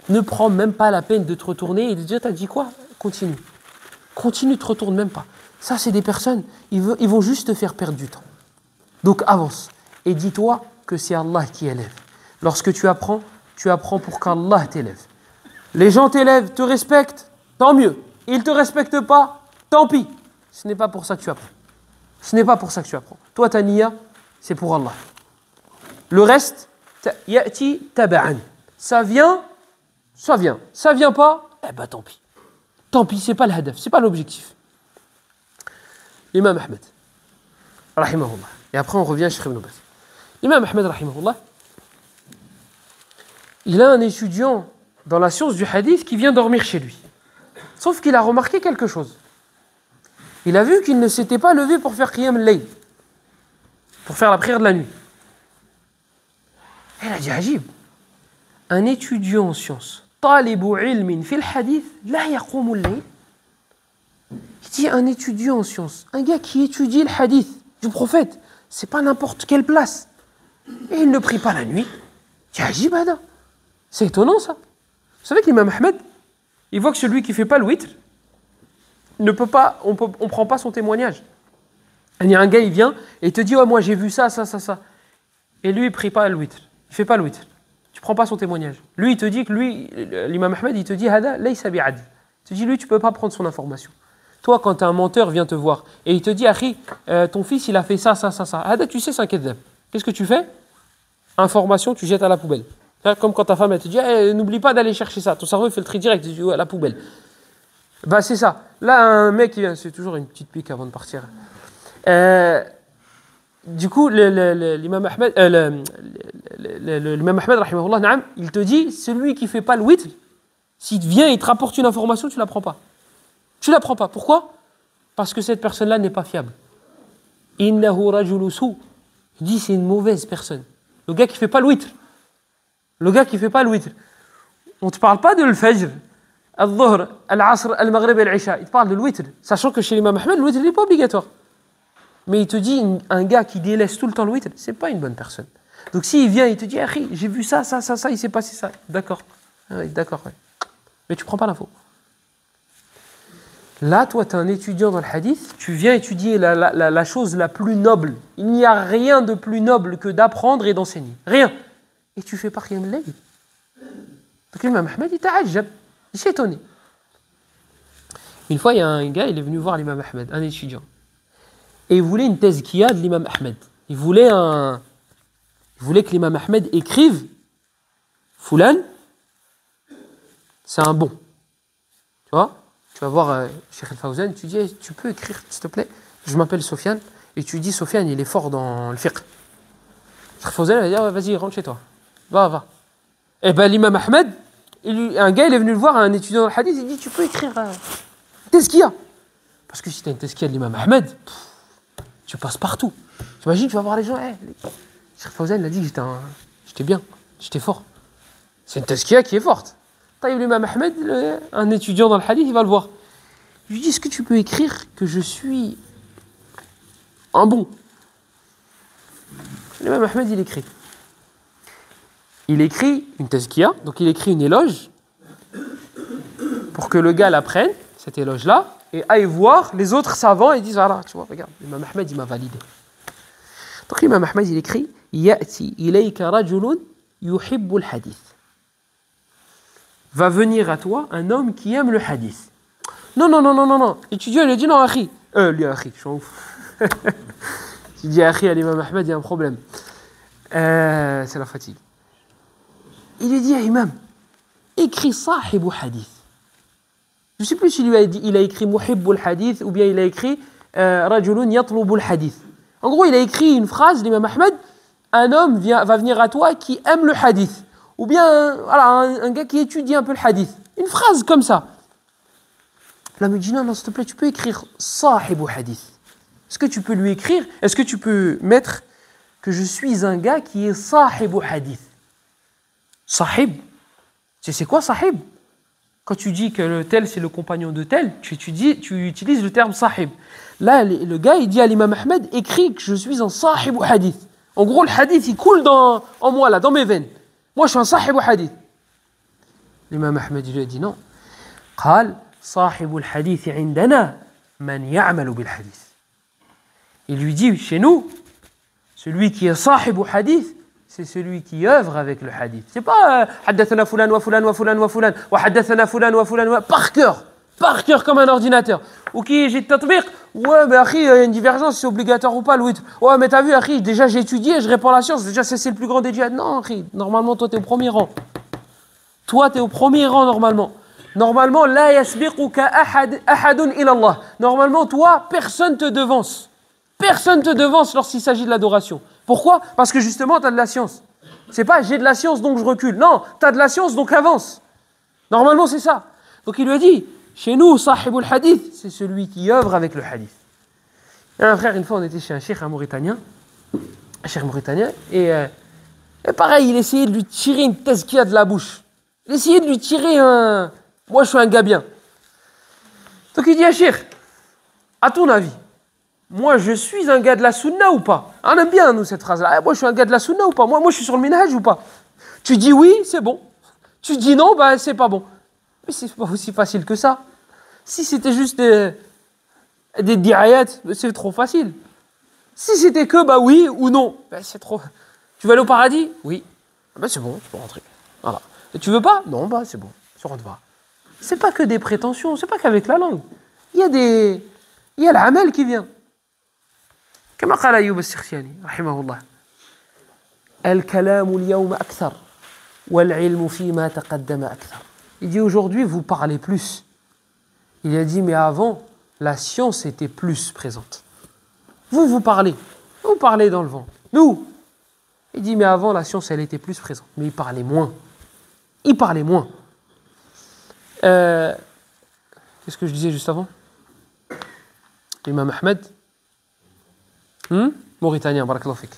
Ne prends même pas la peine de te retourner et de dire t'as dit quoi? Continue. Continue, ne te retourne même pas. Ça, c'est des personnes, ils vont juste te faire perdre du temps. Donc avance et dis-toi que c'est Allah qui élève. Lorsque tu apprends pour qu'Allah t'élève. Les gens t'élèvent, te respectent, tant mieux. Ils ne te respectent pas, tant pis. Ce n'est pas pour ça que tu apprends. Ce n'est pas pour ça que tu apprends. Toi, ta niya, c'est pour Allah. Le reste, ya'ti taba'an. Ça vient. Ça vient pas, eh ben tant pis. Tant pis, c'est pas le hadaf, c'est pas l'objectif. L'imam Ahmed, rahimahullah. Et après, on revient chez Ibn Baz. L'imam Ahmed, rahimahullah, il a un étudiant dans la science du hadith qui vient dormir chez lui. Sauf qu'il a remarqué quelque chose. Il a vu qu'il ne s'était pas levé pour faire qiyam al-layl, pour faire la prière de la nuit. Et il a dit, ajib, un étudiant en sciences, talibu ilmin fil hadith, la yaqumu al-layl. Il dit, un étudiant en sciences, un gars qui étudie le hadith du prophète, c'est pas n'importe quelle place. Et il ne prie pas la nuit. Il dit, ajib, Ada. C'est étonnant ça. Vous savez que l'imam Ahmed, il voit que celui qui ne fait pas le witr, on ne prend pas son témoignage. Il y a un gars, il vient et il te dit, ouais, moi j'ai vu ça. Et lui, il ne prie pas le witr. Il ne fait pas le witr. Tu ne prends pas son témoignage. Lui, il te dit que l'imam Ahmed, il te dit, Hada, laysa bi'ad. Il te dit, lui, tu ne peux pas prendre son information. Toi, quand un menteur vient te voir et il te dit, Akhi, ton fils, il a fait ça, ça, ça, ça. Ah, tu sais, c'est un kedab. Qu'est-ce que tu fais? Information, tu jettes à la poubelle. Comme quand ta femme, elle te dit, n'oublie pas d'aller chercher ça. Ton cerveau, il fait le tri direct, il dit, à la poubelle. Bah, c'est ça. Là, un mec, c'est toujours une petite pique avant de partir. Du coup, l'imam Ahmed, l'imam Ahmed, rahimahullah, naam, il te dit, celui qui ne fait pas le witr, s'il vient et il te rapporte une information, tu ne la prends pas. Tu ne la prends pas. Pourquoi? Parce que cette personne-là n'est pas fiable. Innahu rajulu su. Il dit, c'est une mauvaise personne. Le gars qui ne fait pas le witr. Le gars qui ne fait pas le witr. On ne te parle pas de le-fajr, al-dhuhr, al-asr, al-maghrib et al-isha. Il te parle de le witr. Sachant que chez l'imam Ahmed, le witr n'est pas obligatoire. Mais il te dit, un gars qui délaisse tout le temps le witr, c'est pas une bonne personne. Donc s'il vient, il te dit, Akhi, j'ai vu ça, ça, ça, ça, il s'est passé ça. D'accord. Oui, d'accord, ouais. Mais tu prends pas l'info. Là, toi, tu es un étudiant dans le hadith, tu viens étudier la chose la plus noble. Il n'y a rien de plus noble que d'apprendre et d'enseigner. Rien. Et tu fais pas qiyam al-layl. Donc l'imam Ahmed, il ta'ajjab. Il s'est étonné. Une fois, il y a un gars, il est venu voir l'imam Ahmed, un étudiant. Et il voulait une tazkiya de l'imam Ahmed. Il voulait que l'imam Ahmed écrive Foulan, c'est un bon. Tu vois? Tu vas voir Cheikh Al-Fawzan, tu dis, tu peux écrire, s'il te plaît? Je m'appelle Sofiane. Et tu dis, Sofiane, il est fort dans le fiqh. Cheikh Al-Fawzan, il va dire, vas-y, rentre chez toi. Va. Et bien, l'imam Ahmed, un gars, il est venu le voir, un étudiant dans le hadith, il dit, tu peux écrire tazkiya. Parce que si tu as une tazkiya de l'imam Ahmed, tu passes partout. T'imagines, tu vas voir les gens, Cheikh Fawzan, il a dit que j'étais bien, j'étais fort. C'est une tazkiya qui est forte. Taïb l'imam Ahmed, un étudiant dans le hadith, il va le voir. Je lui dis, est-ce que tu peux écrire que je suis un bon? L'imam Ahmed, il écrit. Il écrit une tazkiya, donc il écrit une éloge pour que le gars l'apprenne, cette éloge-là, et aille voir les autres savants et disent, voilà, tu vois, regarde, l'imam Ahmed, il m'a validé. Donc l'imam Ahmed, il écrit, Ya'ti ilayka rajulun yuhibbu al-hadith. Va venir à toi un homme qui aime le hadith. Non. L'étudiant, il a dit, non, Akhi. Lui, Akhi, je suis en ouf. Tu dis, Akhi, à l'imam Ahmed, il y a un problème. C'est la fatigue. Il lui dit, imam, écris sahibu hadith. Je ne sais plus s'il lui a dit, il a écrit muhibbu al-hadith ou bien il a écrit rajulun yatlubu al-hadith. En gros, il a écrit une phrase, l'imam Ahmed, un homme va venir à toi qui aime le hadith. Ou bien voilà, un gars qui étudie un peu le hadith. Une phrase comme ça. Là, il me dit, non, s'il te plaît, tu peux écrire sahibu hadith. Est-ce que tu peux lui écrire? Est-ce que tu peux mettre que je suis un gars qui est sahibu hadith? Sahib. C'est quoi sahib? Quand tu dis que le tel, c'est le compagnon de tel, tu utilises le terme sahib. Là, le gars, il dit à l'imam Ahmed, écris que je suis un sahibu hadith. En gros, le hadith, il coule en moi, là, dans mes veines. Moi, je suis un sahibu hadith. L'imam Ahmed, il lui a dit non. قال صاحب الحديث عندنا من يعمل بالحديث. Il lui dit, chez nous, celui qui est sahibu hadith, c'est celui qui œuvre avec le hadith. C'est pas حدثنا فلان وفلان وفلان وفلان وحدثنا فلان وفلان par cœur comme un ordinateur. Ou qui j'ai tatbiq, ouais mais akhi, il y a une divergence, c'est obligatoire ou pas le witr. Ouais mais t'as vu akhi, déjà j'ai étudié, je réponds à la science, déjà c'est le plus grand des djihad. Non akhi, normalement toi t'es au premier rang. Toi t'es au premier rang normalement. Normalement la yasbiquka ahadun ila Allah. Normalement toi personne te devance. Personne te devance lorsqu'il s'agit de l'adoration. Pourquoi? Parce que justement, tu as de la science. C'est pas j'ai de la science donc je recule. Non, tu as de la science donc avance. Normalement, c'est ça. Donc il lui a dit, chez nous, sahibul hadith, c'est celui qui œuvre avec le hadith. Et un frère, une fois, on était chez un cheikh mauritanien, et pareil, il essayait de lui tirer une tazkiya de la bouche. Il essayait de lui tirer un... Moi, je suis un gars bien. Donc il dit, cheikh, à ton avis, moi, je suis un gars de la sunna ou pas? On aime bien, nous, cette phrase-là. Moi, je suis un gars de la sunna ou pas? Moi, je suis sur le minhaj ou pas? Tu dis oui, c'est bon. Tu dis non, ben, c'est pas bon. Mais c'est pas aussi facile que ça. Si c'était juste des dirayat, c'est trop facile. Si c'était que, bah oui ou non, ben, c'est trop... Tu veux aller au paradis? Oui. Ben, c'est bon, tu peux rentrer. Voilà. Et tu veux pas? Non, bah c'est bon, tu rentres pas. C'est pas que des prétentions, c'est pas qu'avec la langue. il y a l'amal qui vient. كما قال أيوب السختياني رحمه الله الكلام اليوم أكثر والعلم فيما تقدم أكثر. Il dit aujourd'hui vous parlez plus. Il a dit mais avant la science était plus présente. Vous parlez dans le vent. Nous. Il dit mais avant la science elle était plus présente, mais il parlait moins. Qu'est-ce que je disais juste avant? L'imam Ahmed, Mauritanien, barakallahu fik.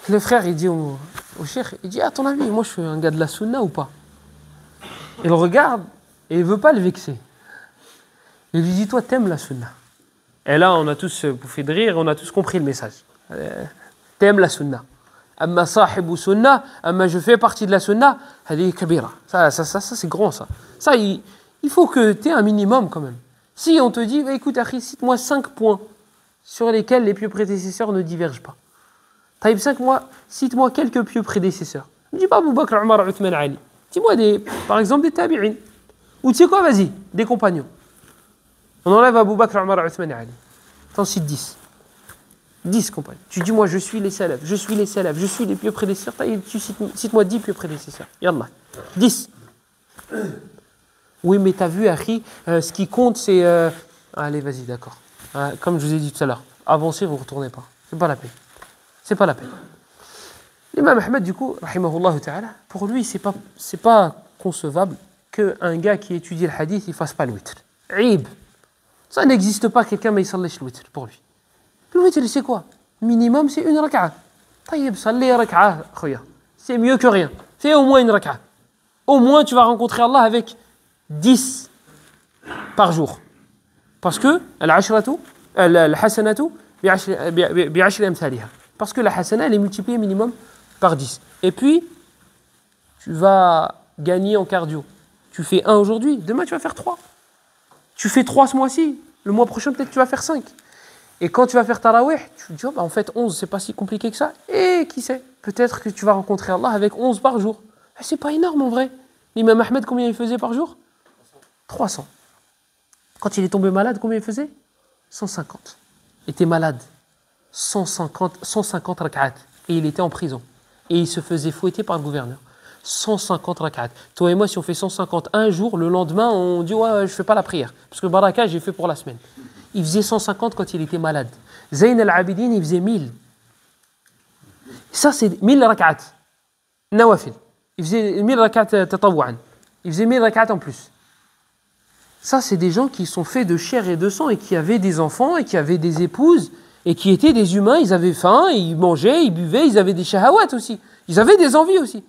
Le frère, il dit au cheikh, il dit, à ton avis, moi je suis un gars de la sunna ou pas? Il le regarde et il ne veut pas le vexer. Il lui dit, toi, t'aimes la sunna. Et là, on a tous bouffé de rire, on a tous compris le message. T'aimes la sunna. Amma sahibu sunna, amma je fais partie de la sunna, hadi kabira. Ça c'est grand, ça. Ça, il faut que tu aies un minimum quand même. Si on te dit, bah, écoute, Akhi, cite-moi 5 points sur lesquels les pieux prédécesseurs ne divergent pas. Taïb, cite-moi quelques pieux prédécesseurs. Ne dis pas Abu Bakr, Omar, Uthman, Ali. Dis-moi par exemple des tabi'in. Ou tu sais quoi, vas-y, des compagnons. On enlève Abu Bakr, Omar, Uthman, Ali. T'en cites 10. 10 compagnons. Tu dis, moi, je suis les salafs, je suis les pieux prédécesseurs. Tu cite-moi 10 pieux prédécesseurs. Yallah. 10. Oui, mais t'as vu, Akhi, ce qui compte, c'est... Allez, vas-y, d'accord. Comme je vous ai dit tout à l'heure, avancez, vous ne retournez pas. C'est pas la peine. C'est pas la peine. L'imam Ahmed, du coup, rahimahullah ta'ala, pour lui, c'est pas concevable qu'un gars qui étudie le hadith, il fasse pas le witr. Aïb. Ça n'existe pas, quelqu'un mais il s'allèche le witr pour lui. Le witr, c'est quoi? Minimum, c'est une raka'a. Taïb, salli raka'a, khoya. C'est mieux que rien. Fais au moins une raka'a. Au moins, tu vas rencontrer Allah avec 10 par jour. Parce que al-hasanatu bi'ashri amthaliha. Parce que la hasana, elle est multipliée minimum par 10. Et puis, tu vas gagner en cardio. Tu fais 1 aujourd'hui, demain tu vas faire 3. Tu fais 3 ce mois-ci, le mois prochain peut-être tu vas faire 5. Et quand tu vas faire tarawih, tu te dis, oh, bah, en fait 11, c'est pas si compliqué que ça. Et qui sait, peut-être que tu vas rencontrer Allah avec 11 par jour. C'est pas énorme en vrai. L'imam Ahmed, combien il faisait par jour? 300. Quand il est tombé malade, combien il faisait? 150. Il était malade. 150 rak'at. Et il était en prison. Et il se faisait fouetter par le gouverneur. 150 rak'at. Toi et moi, si on fait 150 un jour, le lendemain, on dit, ouais, je fais pas la prière. Parce que le baraka, j'ai fait pour la semaine. Il faisait 150 quand il était malade. Zayn al-Abidin, il faisait 1000. Ça, c'est 1000 rak'at. Nawafil. Il faisait 1000 rak'at tatawwa'an. Il faisait 1000 rak'at en plus. Ça, c'est des gens qui sont faits de chair et de sang et qui avaient des enfants et qui avaient des épouses et qui étaient des humains, ils avaient faim, et ils mangeaient, ils buvaient, ils avaient des shahawat aussi. Ils avaient des envies aussi.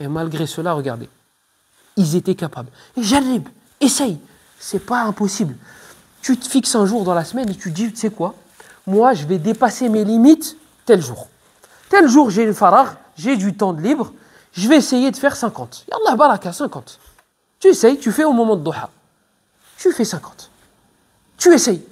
Et malgré cela, regardez, ils étaient capables. Et Jarib, essaye, c'est pas impossible. Tu te fixes un jour dans la semaine et tu te dis, tu sais quoi, moi, je vais dépasser mes limites tel jour. Tel jour, j'ai le faragh, j'ai du temps de libre, je vais essayer de faire 50. Yallah baraka, 50. Tu essayes, tu fais au moment de Doha. Tu fais 50. Tu essayes.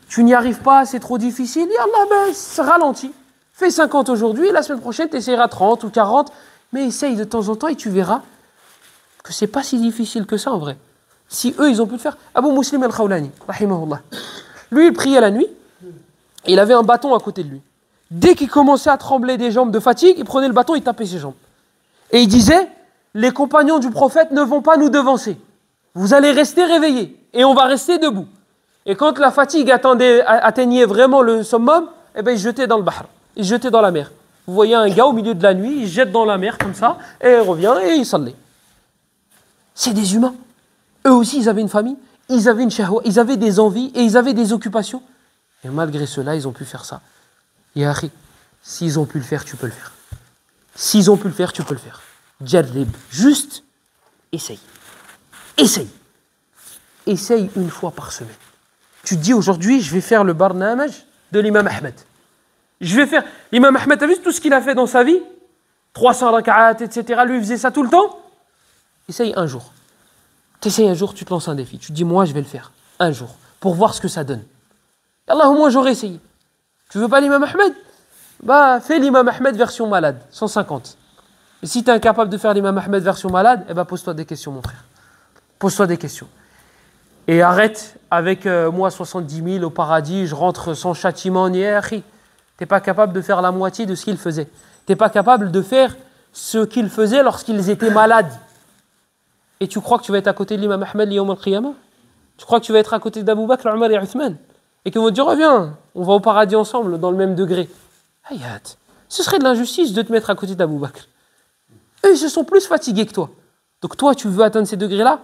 Tu n'y arrives pas, c'est trop difficile, Yallah, ben, ralentis. Fais 50 aujourd'hui, la semaine prochaine, tu essaieras 30 ou 40, mais essaye de temps en temps et tu verras que c'est pas si difficile que ça en vrai. Si eux, ils ont pu le faire. Abu Muslim al-Khawlani, rahimahullah. Lui, il priait la nuit, et il avait un bâton à côté de lui. Dès qu'il commençait à trembler des jambes de fatigue, il prenait le bâton, il tapait ses jambes. Et il disait, les compagnons du prophète ne vont pas nous devancer. Vous allez rester réveillés, et on va rester debout. Et quand la fatigue atteignait vraiment le summum, eh ben, il se jetait dans le bahr, il se jetait dans la mer. Vous voyez un gars au milieu de la nuit, il se jette dans la mer comme ça, et il revient et il s'allait. C'est des humains. Eux aussi, ils avaient une famille, ils avaient une shahwa, ils avaient des envies et ils avaient des occupations. Et malgré cela, ils ont pu faire ça. Ya akhi, s'ils ont pu le faire, tu peux le faire. S'ils ont pu le faire, tu peux le faire. Jarrib, juste essaye. Essaye. Essaye une fois par semaine. Tu te dis aujourd'hui, je vais faire le barnamaj de l'imam Ahmed. Je vais faire. L'imam Ahmed, t'as vu tout ce qu'il a fait dans sa vie? 300 rak'at, etc. Lui, il faisait ça tout le temps. Essaye un jour. T'essayes un jour, tu te lances un défi. Tu te dis, moi, je vais le faire. Un jour. Pour voir ce que ça donne. Allah, au moins, j'aurais essayé. Tu veux pas l'imam Ahmed? Bah, fais l'imam Ahmed version malade. 150. Et si tu es incapable de faire l'imam Ahmed version malade, eh ben, pose-toi des questions, mon frère. Pose-toi des questions. et arrête avec moi 70 000 au paradis, je rentre sans châtiment ni akhi. T'es pas capable de faire la moitié de ce qu'ils faisaient. T'es pas capable de faire ce qu'ils faisaient lorsqu'ils étaient malades. Et tu crois que tu vas être à côté de l'imam Ahmed l'yawm al-qiyamah? Tu crois que tu vas être à côté d'Abu Bakr, Omar et Uthman? Et qu'ils vont te dire, reviens, on va au paradis ensemble, dans le même degré. Hayat, ce serait de l'injustice de te mettre à côté d'Abu Bakr. Eux, ils se sont plus fatigués que toi. Donc toi, tu veux atteindre ces degrés-là?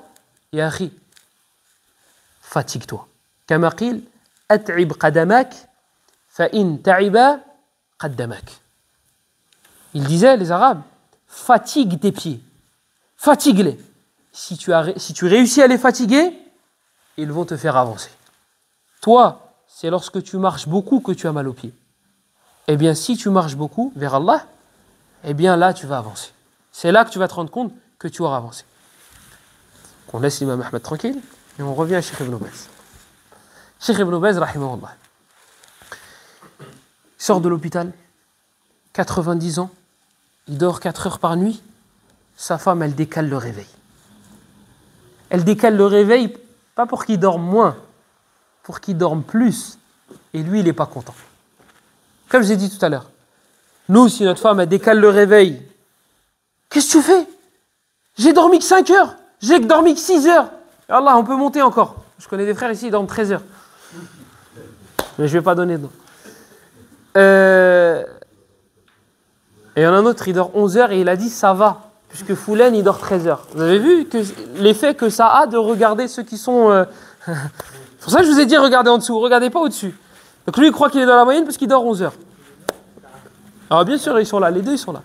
Ya akhi, fatigue-toi. Kama qil, at'ib qadamak, fa in ta'iba qaddamak. Ils disaient, les Arabes, fatigue tes pieds. Fatigue-les. Si tu réussis à les fatiguer, ils vont te faire avancer. Toi, c'est lorsque tu marches beaucoup que tu as mal aux pieds. Eh bien, si tu marches beaucoup vers Allah, eh bien là, tu vas avancer. C'est là que tu vas te rendre compte que tu auras avancé. On laisse l'imam Ahmed tranquille et on revient à Cheikh Ibn Baz. Cheikh Ibn Baz, rahimahullah, il sort de l'hôpital, 90 ans, il dort 4 heures par nuit, sa femme, elle décale le réveil. Elle décale le réveil, pas pour qu'il dorme moins, pour qu'il dorme plus. Et lui, il n'est pas content. Comme j'ai dit tout à l'heure, nous, si notre femme, elle décale le réveil, qu'est-ce que tu fais? J'ai dormi que 5 heures, j'ai dormi que 6 heures. Et Allah, on peut monter encore. Je connais des frères ici, ils dorment 13 heures. Mais je ne vais pas donner de nom. Et il y en a un autre, il dort 11 heures et il a dit ça va. Puisque Foulen, il dort 13 heures. Vous avez vu l'effet que ça a de regarder ceux qui sont... C'est pour ça que je vous ai dit, regardez en dessous, regardez pas au-dessus. Donc lui, il croit qu'il est dans la moyenne parce qu'il dort 11 heures. Alors bien sûr, ils sont là, les deux, ils sont là.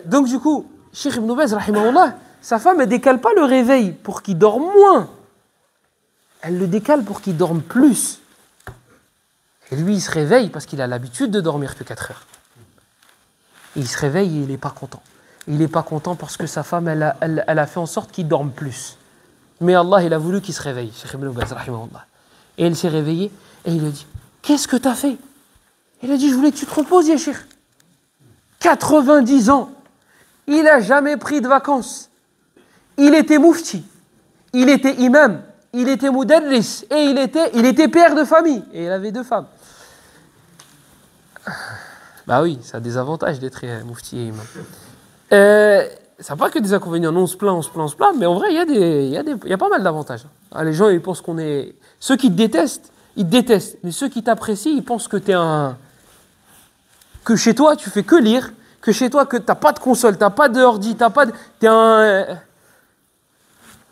Donc du coup, Cheikh Ibn Baz, rahimahullah, sa femme, elle décale pas le réveil pour qu'il dorme moins. Elle le décale pour qu'il dorme plus. Et lui, il se réveille parce qu'il a l'habitude de dormir que 4 heures. Et il se réveille et il n'est pas content. Il n'est pas content parce que sa femme, elle a fait en sorte qu'il dorme plus. Mais Allah, il a voulu qu'il se réveille, Cheikh Ibn Baz, rahimahullah. Et il s'est réveillé et il lui dit, qu'est-ce que tu as fait? Il a dit, je voulais que tu te reposes, ya Cheikh. 90 ans. Il n'a jamais pris de vacances. Il était moufti. Il était imam. Il était mudarris. Et il était père de famille. Et il avait 2 femmes. Bah oui, ça a des avantages d'être moufti et imam. Ça n'a pas que des inconvénients. Non, on se plaint, mais en vrai, il y a pas mal d'avantages. Ah, les gens, ils pensent qu'on est... Ceux qui te détestent, ils te détestent. Mais ceux qui t'apprécient, ils pensent que t'es un... Que chez toi, tu fais que lire. Que chez toi, que t'as pas de console, t'as pas de ordi, t'as pas de... T'es un...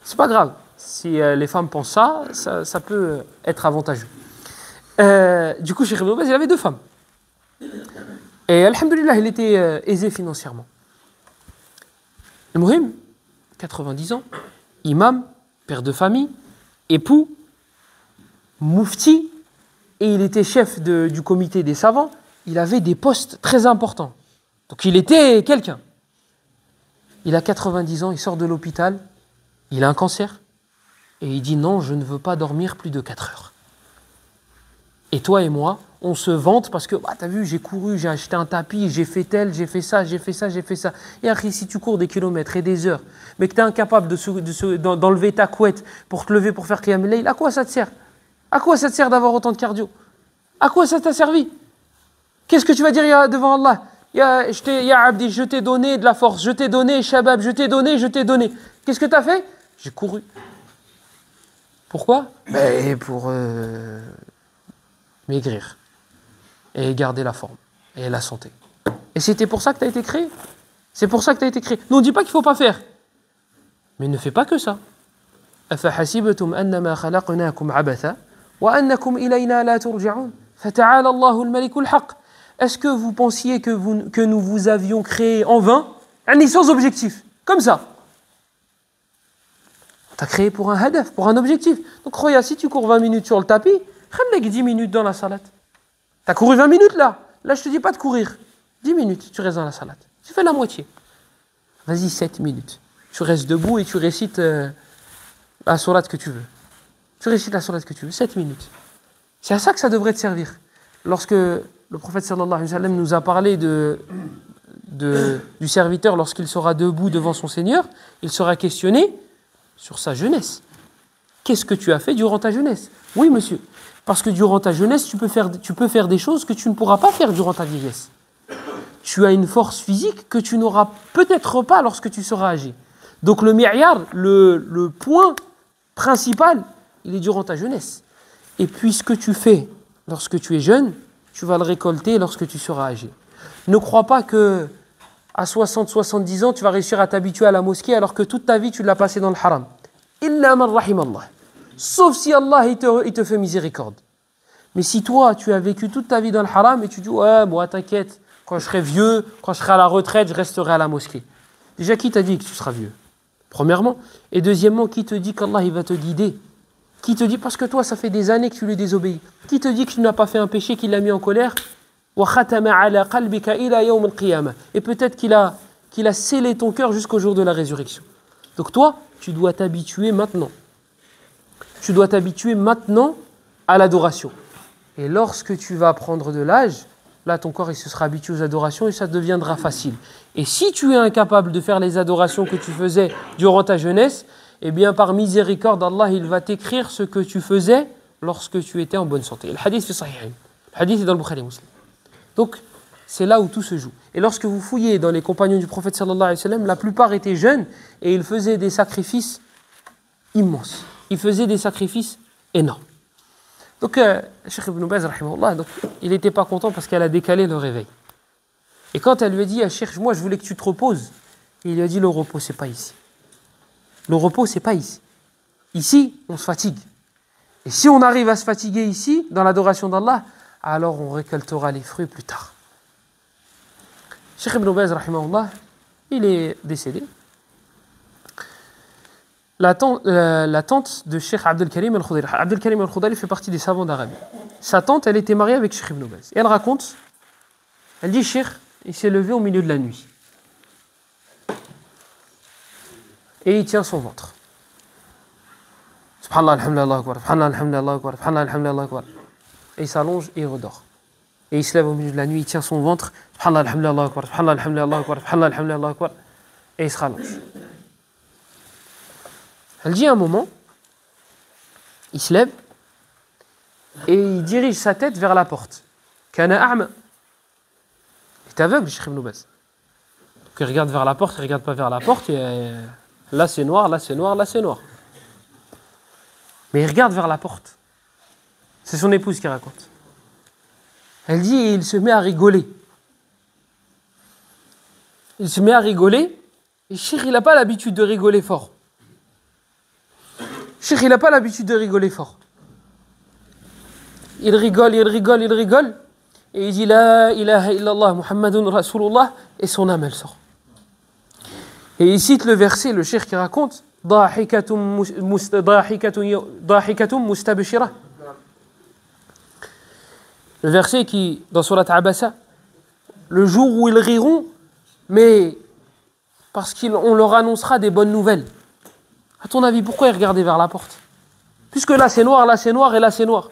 C'est pas grave. Si les femmes pensent ça peut être avantageux. Du coup, Cheikh Ibn Baz, il avait 2 femmes. Et alhamdoulilah, il était aisé financièrement. Le Mouhim, 90 ans, imam, père de famille, époux, moufti, et il était chef du comité des savants. Il avait des postes très importants. Donc il était quelqu'un. Il a 90 ans, il sort de l'hôpital, il a un cancer, et il dit non, je ne veux pas dormir plus de 4 heures. Et toi et moi, on se vante parce que, t'as vu, j'ai couru, j'ai acheté un tapis, j'ai fait tel, j'ai fait ça. Et après, si tu cours des kilomètres et des heures, mais que tu es incapable d'enlever ta couette pour te lever pour faire Qiyam al-Layl, à quoi ça te sert? À quoi ça te sert d'avoir autant de cardio? À quoi ça t'a servi? Qu'est-ce que tu vas dire devant Allah? Ya Abdi, je t'ai donné de la force, je t'ai donné Shabab, je t'ai donné. Qu'est-ce que tu as fait? J'ai couru. Pourquoi? Pour maigrir et garder la forme et la santé. Et c'était pour ça que tu as été créé. C'est pour ça que tu as été créé. Nous, on ne dit pas qu'il ne faut pas faire. Mais ne fais pas que ça. أَفَحَسِبْتُمْ أَنَّمَا خَلَقْنَاكُمْ عَبَثًا وَأَنَّكُمْ إِلَيْنَا لَا تُرْجَعُونَ فَتَعَالَى اللَّهُ الْمَلِكُ الْحَقِّ. Est-ce que vous pensiez que nous vous avions créé en vain, sans objectif, comme ça? On t'a créé pour un hadaf, pour un objectif. Donc regarde, si tu cours 20 minutes sur le tapis, khallek 10 minutes dans la salade. T'as couru 20 minutes là. Là, je te dis pas de courir. 10 minutes, tu restes dans la salade. Tu fais la moitié. Vas-y, 7 minutes. Tu restes debout et tu récites la sourate que tu veux. 7 minutes. C'est à ça que ça devrait te servir. Lorsque le prophète sallallahu alayhi wa sallam nous a parlé du serviteur lorsqu'il sera debout devant son Seigneur, il sera questionné sur sa jeunesse. Qu'est-ce que tu as fait durant ta jeunesse? Oui, monsieur. Parce que durant ta jeunesse, tu peux faire des choses que tu ne pourras pas faire durant ta vieillesse. Tu as une force physique que tu n'auras peut-être pas lorsque tu seras âgé. Donc le mi'yar, le point principal, il est durant ta jeunesse. Et puis ce que tu fais lorsque tu es jeune, tu vas le récolter lorsque tu seras âgé. Ne crois pas que à 60, 70 ans, tu vas réussir à t'habituer à la mosquée alors que toute ta vie, tu l'as passé dans le haram. Illa man rahim Allah. Sauf si Allah, il te fait miséricorde. Mais si toi, tu as vécu toute ta vie dans le haram et tu dis, ouais, moi, t'inquiète, quand je serai vieux, quand je serai à la retraite, je resterai à la mosquée. Déjà, qui t'a dit que tu seras vieux? Premièrement. Et deuxièmement, qui te dit qu'Allah, il va te guider? Qui te dit, parce que toi, ça fait des années que tu lui désobéis. Qui te dit que tu n'as pas fait un péché qui l'a mis en colère? Et peut-être qu'il a scellé ton cœur jusqu'au jour de la résurrection. Donc toi, tu dois t'habituer maintenant. Tu dois t'habituer maintenant à l'adoration. Et lorsque tu vas prendre de l'âge, là ton corps il se sera habitué aux adorations et ça deviendra facile. Et si tu es incapable de faire les adorations que tu faisais durant ta jeunesse, eh bien par miséricorde d'Allah, il va t'écrire ce que tu faisais lorsque tu étais en bonne santé. Le hadith est sahih. Le hadith est dans le Bukhari Muslim. Donc, c'est là où tout se joue. Et lorsque vous fouillez dans les compagnons du prophète sallallahu alayhi wa sallam, la plupart étaient jeunes et ils faisaient des sacrifices immenses. Ils faisaient des sacrifices énormes. Donc, Cheikh Ibn Baz, rahimahullah, donc, il n'était pas content parce qu'elle a décalé le réveil. Et quand elle lui a dit, Cheikh, moi je voulais que tu te reposes, il lui a dit, le repos, c'est pas ici. Le repos, c'est pas ici. Ici, on se fatigue. Et si on arrive à se fatiguer ici, dans l'adoration d'Allah, alors on récoltera les fruits plus tard. Cheikh Ibn Baz, rahimahullah, il est décédé. La tante de Cheikh Abdel Karim al-Khudayri. Abdel Karim al-Khudayri fait partie des savants d'Arabie. Sa tante, elle était mariée avec Cheikh Ibn Baz. Et elle raconte, elle dit, Cheikh, il s'est levé au milieu de la nuit. Et il tient son ventre. Subhanallah, alhamdulillah, Allahu akbar. Subhanallah, alhamdulillah, Allahu akbar. Subhanallah, alhamdulillah, Allahu akbar. Et il s'allonge et il redort. Et il se lève au milieu de la nuit, il tient son ventre. Subhanallah, alhamdulillah, Allahu akbar. Subhanallah, alhamdulillah, Allahu akbar. Subhanallah, alhamdulillah, Allahu akbar. Et il se rallonge. Elle dit à un moment, il se lève et il dirige sa tête vers la porte. Kana a'ma. Il est aveugle, Cheikh Ibn Baz. Donc il regarde vers la porte, il ne regarde pas vers la porte. Et là c'est noir, là c'est noir, là c'est noir. Mais il regarde vers la porte. C'est son épouse qui raconte. Elle dit et il se met à rigoler. Il se met à rigoler et Cheikh il n'a pas l'habitude de rigoler fort. Cheikh il n'a pas l'habitude de rigoler fort. Il rigole et il dit La ilaha illallah Muhammadun Rasulullah et son âme elle sort. Et il cite le verset, le cheikh qui raconte Dahikatum mustabshira. Le verset qui, dans Surat Abasa, le jour où ils riront, mais parce qu'on leur annoncera des bonnes nouvelles. À ton avis, pourquoi ils regardaient vers la porte? Puisque là c'est noir et là c'est noir.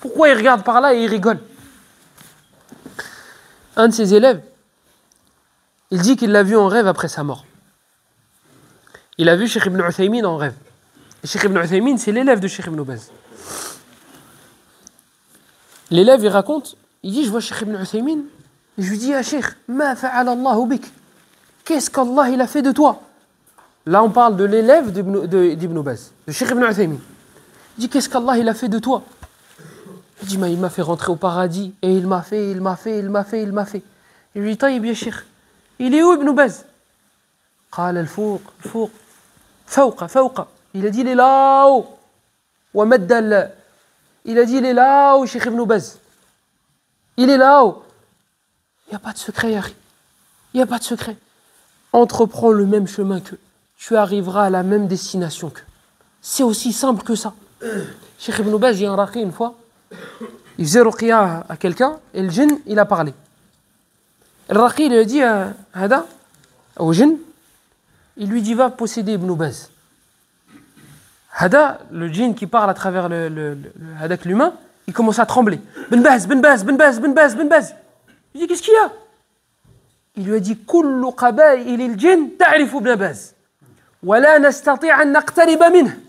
Pourquoi ils regardent par là et ils rigolent? Un de ses élèves, il dit qu'il l'a vu en rêve après sa mort. Il a vu Cheikh Ibn Uthaymin en rêve. Et Cheikh Ibn Uthaymin, c'est l'élève de Cheikh Ibn Baz. L'élève, il raconte, il dit, je vois Cheikh Ibn Uthaymin, et je lui dis, ah Cheikh, ma fa'ala Allahu bik? Qu'est-ce qu'Allah il a fait de toi? Là, on parle de l'élève d'Ibn Baz, de Cheikh Ibn Uthaymin. Il dit, qu'est-ce qu'Allah il a fait de toi? Il dit, il m'a fait rentrer au paradis, et il m'a fait. Et je lui dis, taïb ya Cheikh, il est où Ibn Baz? قال الفوق فوق. Il a dit, il est là-haut. Il a dit, il est là-haut, Cheikh Ibn Baz. Il est là-haut. Il n'y a pas de secret, Yari. Il n'y a pas de secret. Entreprends le même chemin qu'eux. Tu arriveras à la même destination qu'eux. C'est aussi simple que ça. Cheikh Ibn Baz, j'ai un raqi une fois. Il faisait ruqya à quelqu'un et le djinn, il a parlé. Le raqi, il lui a dit au djinn, il lui dit, va posséder Ibn Baz. Hada, le djinn qui parle à travers hadak l'humain, il commence à trembler. Ben Baz. Il dit, qu'est-ce qu'il y a? Il lui a dit, kullu qabaïl il djinn ta'rifu Ibn Baz. ولا نستطيع أن نقترب منه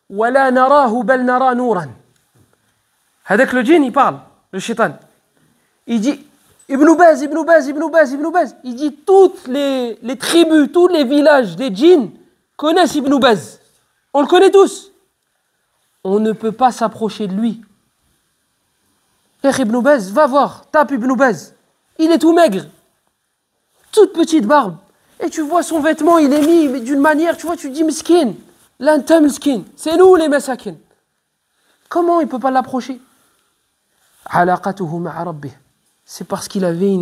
ولا نراه بل نرى نورا. هذاك le djinn il parle, le shaitan. Il dit Ibn Baz, Ibn Baz, Ibn Baz, Ibn Baz. Il dit toutes les tribus, tous les villages des djinns connaissent Ibn Baz. On le connaît tous. On ne peut pas s'approcher de lui. Ibn Baz, va voir, tape Ibn Baz. Il est tout maigre, toute petite barbe. Et tu vois son vêtement, il est mis d'une manière, tu vois, tu dis miskin, l'anta miskin. C'est nous les masakin. Comment il ne peut pas l'approcher? Alaqatuhu ma'a rabbih. C'est parce qu'il avait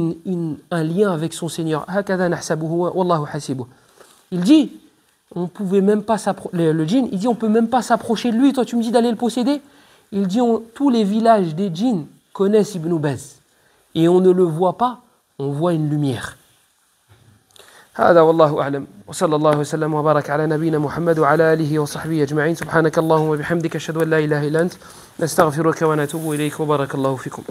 un lien avec son Seigneur. Il dit, on pouvait même pas le djinn, il dit, on peut même pas s'approcher de lui. Toi, tu me dis d'aller le posséder. Il dit, tous les villages des djinns connaissent Ibn Baz. Et on ne le voit pas, on voit une lumière. هذا والله أعلم وصلى الله وسلم وبارك على نبينا محمد وعلى آله وصحبه أجمعين. سبحانك اللهم وبحمدك أشهد أن لا إله إلا أنت نستغفرك ونتوب إليك وبارك الله فيكم.